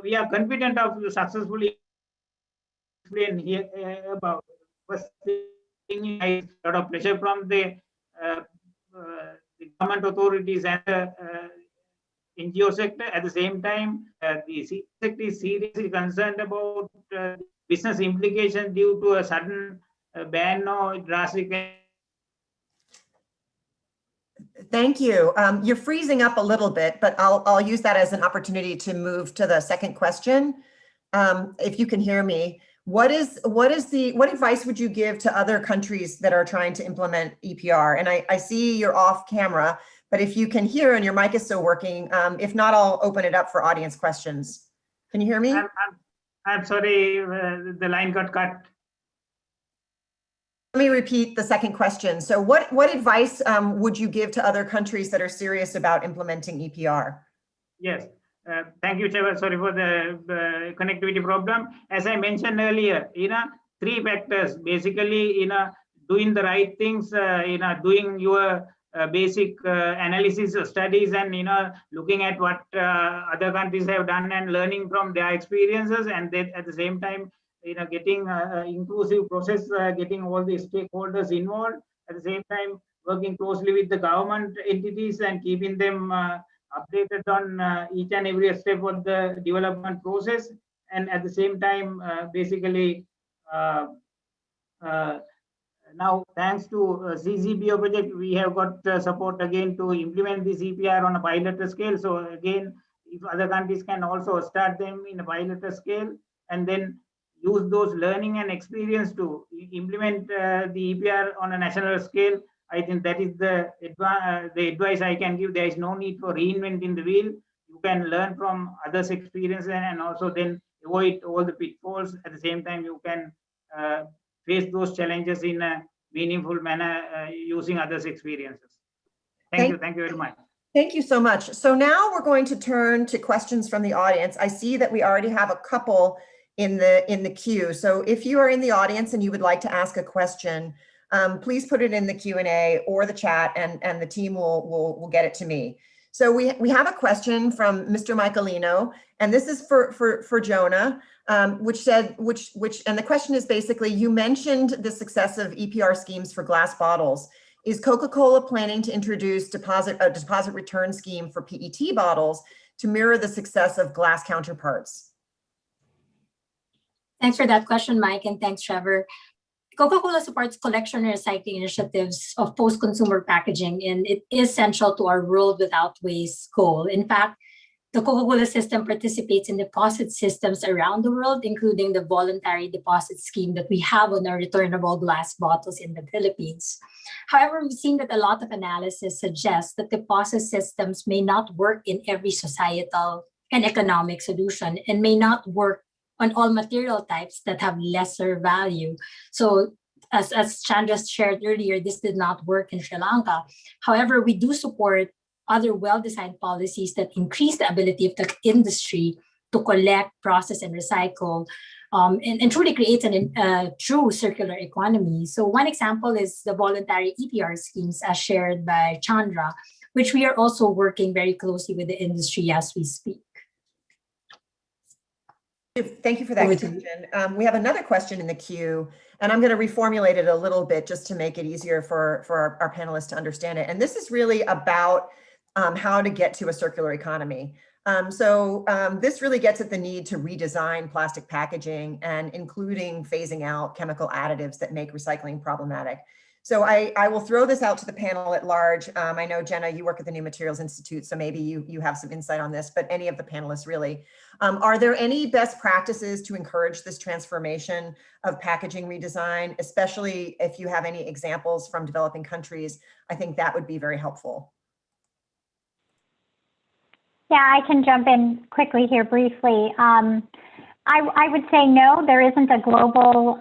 we are confident of successfully explain here about first thing, a lot of pressure from the government authorities and the NGO sector. At the same time, the sector is seriously concerned about business implications due to a sudden ban or drastic. Thank you. You're freezing up a little bit, but I'll use that as an opportunity to move to the second question. If you can hear me, what advice would you give to other countries that are trying to implement EPR? And I see you're off camera, but if you can hear and your mic is still working, if not, I'll open it up for audience questions. Can you hear me? I'm sorry, the line got cut. Let me repeat the second question. So what advice would you give to other countries that are serious about implementing EPR? Yes, thank you, Chair. Sorry for the connectivity problem. As I mentioned earlier, three factors, basically, doing the right things, doing your basic analysis studies and, looking at what other countries have done and learning from their experiences, and then at the same time, getting inclusive process, getting all the stakeholders involved, at the same time, working closely with the government entities and keeping them updated on each and every step of the development process. And at the same time, basically, now, thanks to CCPO project, we have got support again to implement this EPR on a pilot scale. So again, if other countries can also start them in a pilot scale and then use those learning and experience to implement the EPR on a national scale, I think that is the advice I can give. There is no need for reinventing the wheel. You can learn from others' experiences and also then avoid all the pitfalls. At the same time, you can face those challenges in a meaningful manner using others' experiences. Thank you very much. Thank you so much. So now we're going to turn to questions from the audience. I see that we already have a couple in the queue. So if you are in the audience and you would like to ask a question, please put it in the Q&A or the chat, and the team will get it to me. So we have a question from Mr. Michaelino, and this is for Jonah, and the question is basically, you mentioned the success of EPR schemes for glass bottles. Is Coca-Cola planning to introduce a deposit return scheme for PET bottles to mirror the success of glass counterparts? Thanks for that question, Mike, and thanks, Trevor. Coca-Cola supports collection and recycling initiatives of post-consumer packaging, and it is central to our World Without Waste goal. In fact, the Coca-Cola system participates in deposit systems around the world, including the voluntary deposit scheme that we have on our returnable glass bottles in the Philippines. However, we've seen that a lot of analysis suggests that deposit systems may not work in every societal and economic solution and may not work on all material types that have lesser value. So as Chandra shared earlier, this did not work in Sri Lanka. However, we do support other well-designed policies that increase the ability of the industry to collect, process, and recycle, and truly create a true circular economy. So one example is the voluntary EPR schemes as shared by Chandra, which we are also working very closely with the industry as we speak. Thank you for that, Katinjan. We have another question in the queue, and I'm going to reformulate it a little bit just to make it easier for our panelists to understand it. And this is really about how to get to a circular economy. This really gets at the need to redesign plastic packaging and including phasing out chemical additives that make recycling problematic. So I will throw this out to the panel at large. I know, Jenna, you work at the New Materials Institute, so maybe you have some insight on this, but any of the panelists really. Are there any best practices to encourage this transformation of packaging redesign, especially if you have any examples from developing countries? I think that would be very helpful. Yeah, I can jump in quickly here briefly. I would say no, there isn't a global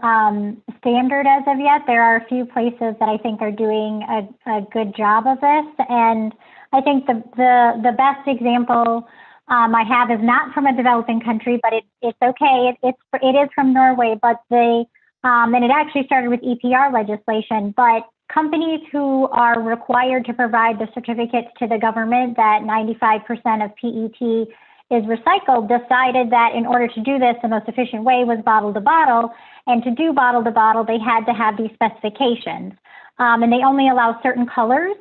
standard as of yet. There are a few places that I think are doing a good job of this. And I think the best example I have is not from a developing country, but it's okay. It is from Norway, but and it actually started with EPR legislation, but companies who are required to provide the certificates to the government that 95% of PET is recycled decided that in order to do this, the most efficient way was bottle to bottle. And to do bottle to bottle, they had to have these specifications. And they only allow certain colors,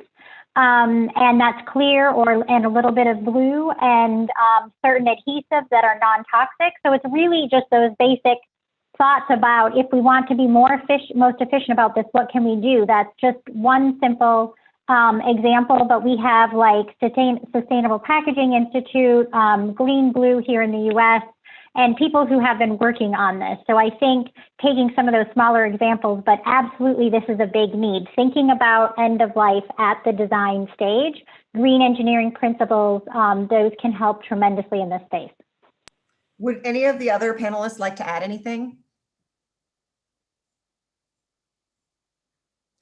and that's clear and a little bit of blue, and certain adhesives that are non-toxic. So it's really just those basic thoughts about if we want to be most efficient about this, what can we do? That's just one simple example, but we have like Sustainable Packaging Institute, Green Blue here in the US, and people who have been working on this. So I think taking some of those smaller examples, but absolutely this is a big need. Thinking about end of life at the design stage, green engineering principles, those can help tremendously in this space. Would any of the other panelists like to add anything?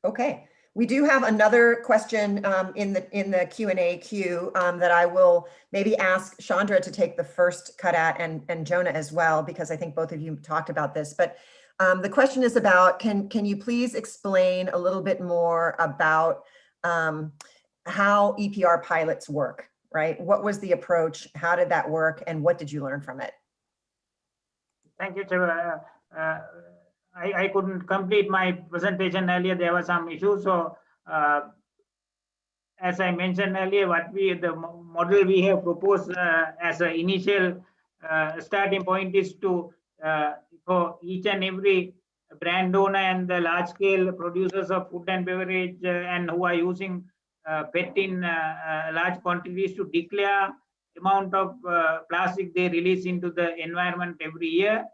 Okay, we do have another question in the Q&A queue that I will maybe ask Chandra to take the first cut at, and Jonah as well, because I think both of you talked about this. But the question is about, can you please explain a little bit more about how EPR pilots work, right? What was the approach? How did that work? And what did you learn from it? Thank you, Chair. I couldn't complete my presentation earlier. There were some issues. So as I mentioned earlier, the model we have proposed as an initial starting point is to for each and every brand owner and the large scale producers of food and beverage and who are using PET in large quantities to declare amount of plastic they release into the environment every year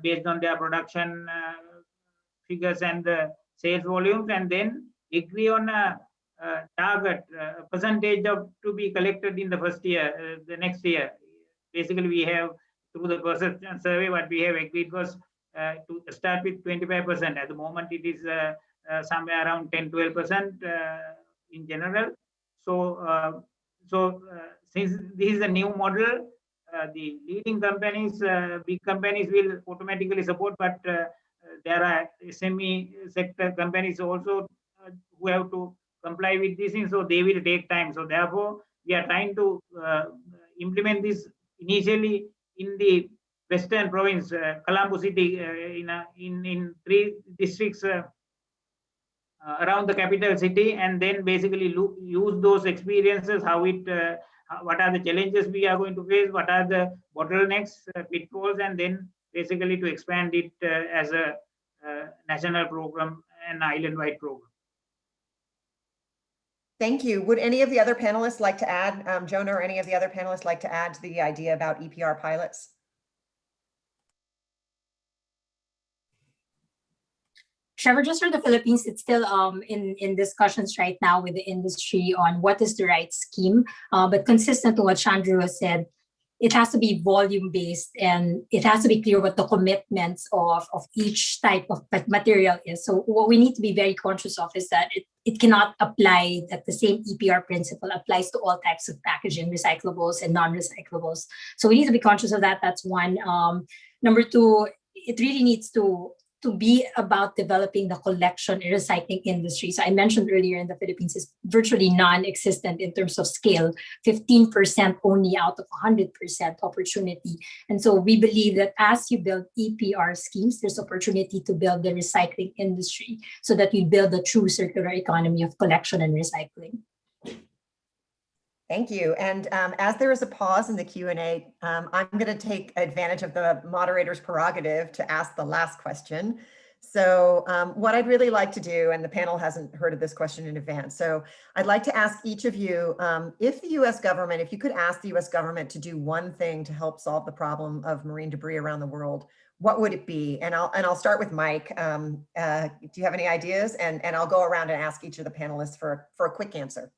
based on their production figures and the sales volumes, and then agree on a target percentage of to be collected in the first year, the next year. Basically, we have through the perception survey what we have agreed was to start with 25%. At the moment, it is somewhere around 10-12% in general. So, since this is a new model, the leading companies, big companies will automatically support, but there are SME sector companies also who have to comply with this thing, so they will take time. So therefore, we are trying to implement this initially in the Western province, Colombo city, in 3 districts around the capital city, and then basically use those experiences, how it what are the challenges we are going to face, what are the bottlenecks, pitfalls, and then basically to expand it as a national program and island-wide program. Thank you. Would any of the other panelists like to add, Jonah, or any of the other panelists like to add to the idea about EPR pilots? Trevor, just for the Philippines, it's still in discussions right now with the industry on what is the right scheme. But consistent to what Chandra said, it has to be volume-based and it has to be clear what the commitments of each type of material is. So what we need to be very conscious of is that it cannot apply that the same EPR principle applies to all types of packaging, recyclables and non-recyclables. So we need to be conscious of that. That's one. Number two, it really needs to be about developing the collection and recycling industry. So I mentioned earlier in the Philippines is virtually non-existent in terms of scale, 15% only out of 100% opportunity. And so we believe that as you build EPR schemes, there's opportunity to build the recycling industry so that we build a true circular economy of collection and recycling. Thank you. And as there is a pause in the Q&A, I'm going to take advantage of the moderator's prerogative to ask the last question. So what I'd really like to do, and the panel hasn't heard of this question in advance, so I'd like to ask each of you, if the US government, if you could ask the US government to do one thing to help solve the problem of marine debris around the world, what would it be? And I'll start with Mike. Do you have any ideas? And I'll go around and ask each of the panelists for a quick answer.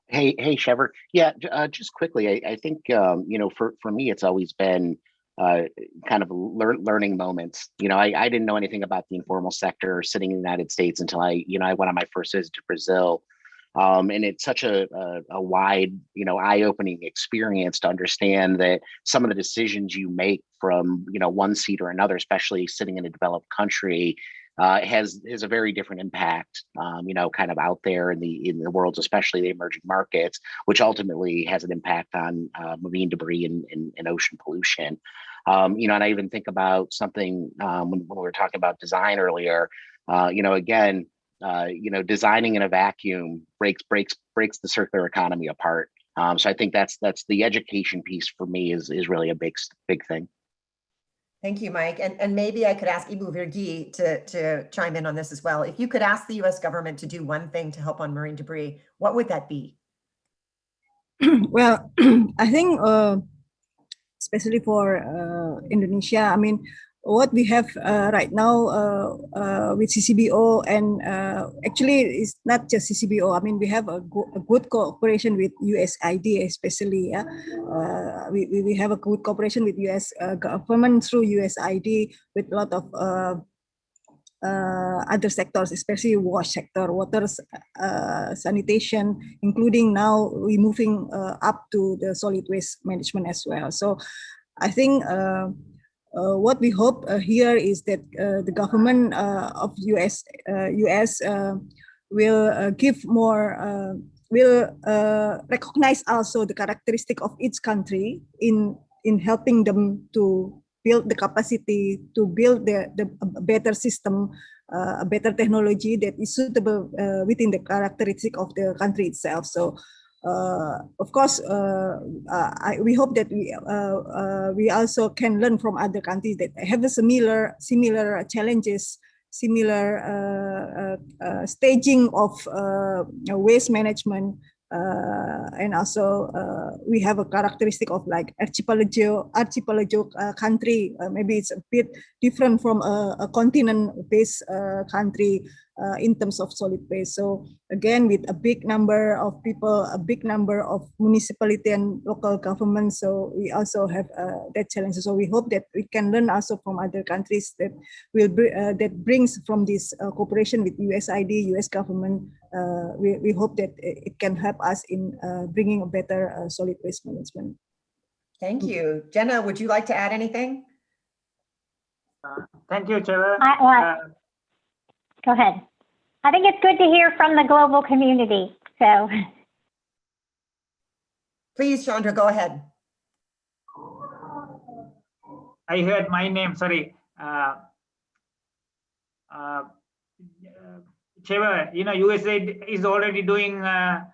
Hey, Trevor. Yeah, just quickly, I think, you know, for me, it's always been kind of learning moments. You know, I didn't know anything about the informal sector sitting in the United States until I went on my first visit to Brazil. And it's such a wide, eye-opening experience to understand that some of the decisions you make from, one seat or another, especially sitting in a developed country, has a very different impact, kind of out there in the world, especially the emerging markets, which ultimately has an impact on marine debris and ocean pollution. And I even think about something when we were talking about design earlier. Again, designing in a vacuum breaks the circular economy apart. So I think that's the education piece for me is really a big thing. Thank you, Mike. And maybe I could ask Ibu Virgi to chime in on this as well. If you could ask the US government to do one thing to help on marine debris, what would that be? Well, I think especially for Indonesia. I mean, what we have right now with CCBO, and actually it's not just CCBO. I mean, we have a good cooperation with USAID, especially. We have a good cooperation with US government through USAID with a lot of other sectors, especially wash sector, water, sanitation, including now we're moving up to the solid waste management as well. So I think what we hope here is that the government of US will give more, will recognize also the characteristic of each country in helping them to build the capacity, to build the better system, a better technology that is suitable within the characteristic of the country itself. So, of course, we hope that we also can learn from other countries that have a similar challenges, similar staging of waste management. And also we have a characteristic of like archipelago country. Maybe it's a bit different from a continent-based country in terms of solid waste. So again, with a big number of people, a big number of municipality and local governments. So we also have that challenge. So we hope that we can learn also from other countries that will that brings from this cooperation with USAID, US government. We hope that it can help us in bringing a better solid waste management. Thank you. Jenna, would you like to add anything? Thank you, Chair. Go ahead. I think it's good to hear from the global community. So, please, Chandra, go ahead. I heard my name. Sorry. Chair, USAID is already doing a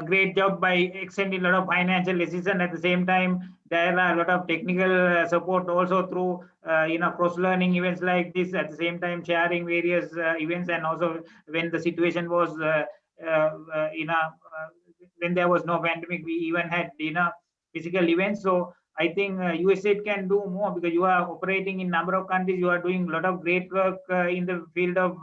great job by extending a lot of financial assistance. At the same time, there are a lot of technical support also through cross-learning events like this. At the same time, sharing various events, and also when the situation was when there was no pandemic, we even had physical events. So I think USAID can do more, because you are operating in number of countries. You are doing a lot of great work in the field of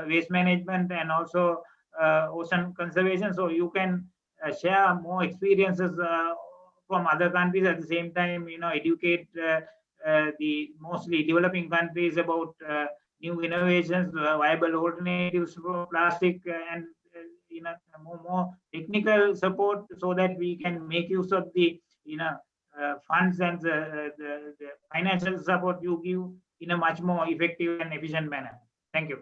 waste management and also ocean conservation. So you can share more experiences from other countries. At the same time, educate the mostly developing countries about new innovations, viable alternatives for plastic, and more technical support, so that we can make use of the funds and the financial support you give in a much more effective and efficient manner. Thank you.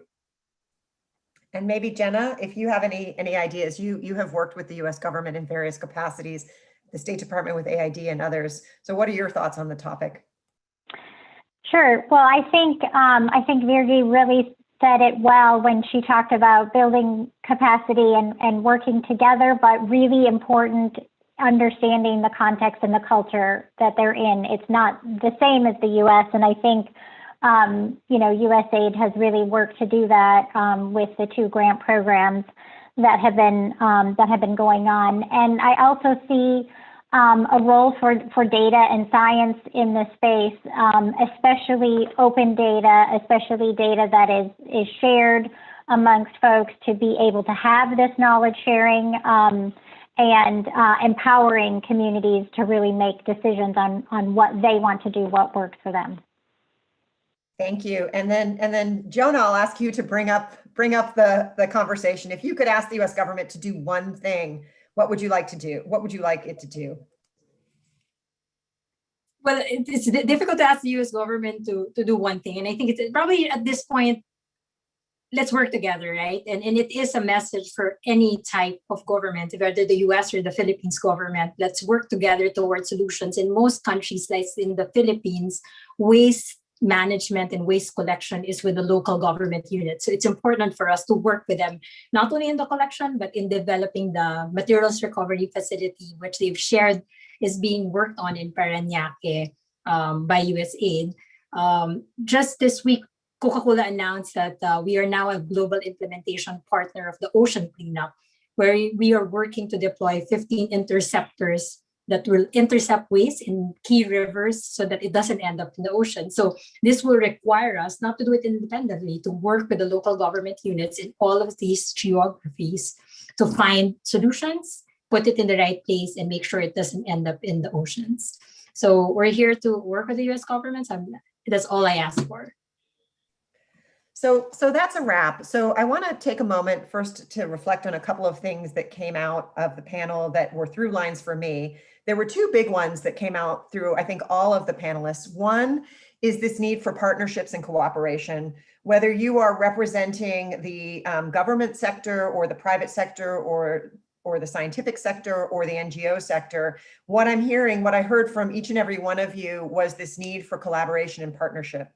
And maybe Jenna, if you have any ideas, you have worked with the US government in various capacities, the State Department with AID and others. So what are your thoughts on the topic? Sure. Well, I think Virgi really said it well when she talked about building capacity and working together, but really important understanding the context and the culture that they're in. It's not the same as the US, and I think USAID has really worked to do that with the 2 grant programs that have been going on. And I also see a role for data and science in this space, especially open data, especially data that is shared amongst folks, to be able to have this knowledge sharing and empowering communities to really make decisions on what they want to do, what works for them. Thank you. And then Jonah, I'll ask you to bring up the conversation. If you could ask the US government to do one thing, what would you like to do? What would you like it to do? Well, it's difficult to ask the US government to do one thing. And I think it's probably at this point, let's work together, right? And it is a message for any type of government, whether the US or the Philippines government. Let's work together towards solutions. In most countries, like in the Philippines, waste management and waste collection is with the local government unit. So it's important for us to work with them, not only in the collection, but in developing the materials recovery facility, which they've shared is being worked on in Parañaque by USAID. Just this week, Coca-Cola announced that we are now a global implementation partner of the ocean cleanup, where we are working to deploy 15 interceptors that will intercept waste in key rivers so that it doesn't end up in the ocean. So this will require us not to do it independently, to work with the local government units in all of these geographies to find solutions, put it in the right place, and make sure it doesn't end up in the oceans. So we're here to work with the US government. That's all I ask for. So that's a wrap. So I want to take a moment first to reflect on a couple of things that came out of the panel that were through lines for me. There were two big ones that came out through, I think, all of the panelists. One is this need for partnerships and cooperation, whether you are representing the government sector or the private sector or the scientific sector or the NGO sector. What I'm hearing, what I heard from each and every one of you was this need for collaboration and partnership.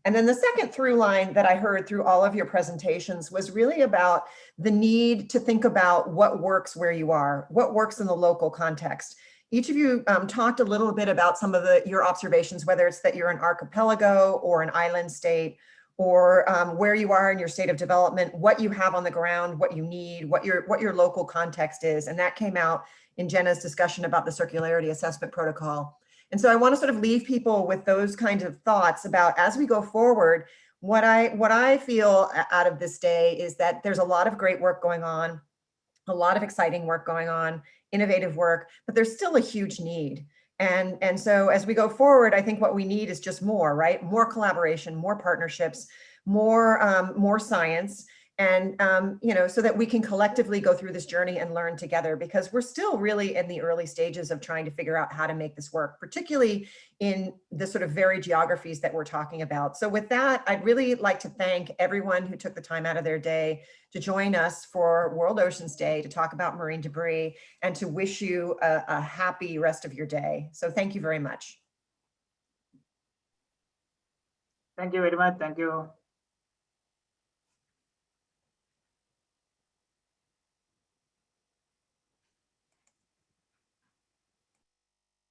And then the second through line that I heard through all of your presentations was really about the need to think about what works where you are, what works in the local context. Each of you talked a little bit about some of your observations, whether it's that you're an archipelago or an island state, or where you are in your state of development, what you have on the ground, what you need, what your local context is. And that came out in Jenna's discussion about the circularity assessment protocol. And so I want to sort of leave people with those kinds of thoughts about, as we go forward, what I feel out of this day is that there's a lot of great work going on, a lot of exciting work going on, innovative work, but there's still a huge need. And so as we go forward, I think what we need is just more, right? More collaboration, more partnerships, more science, and so that we can collectively go through this journey and learn together, because we're still really in the early stages of trying to figure out how to make this work, particularly in the sort of varied geographies that we're talking about. So with that, I'd really like to thank everyone who took the time out of their day to join us for World Oceans Day to talk about marine debris, and to wish you a happy rest of your day. So thank you very much. Thank you very much. Thank you.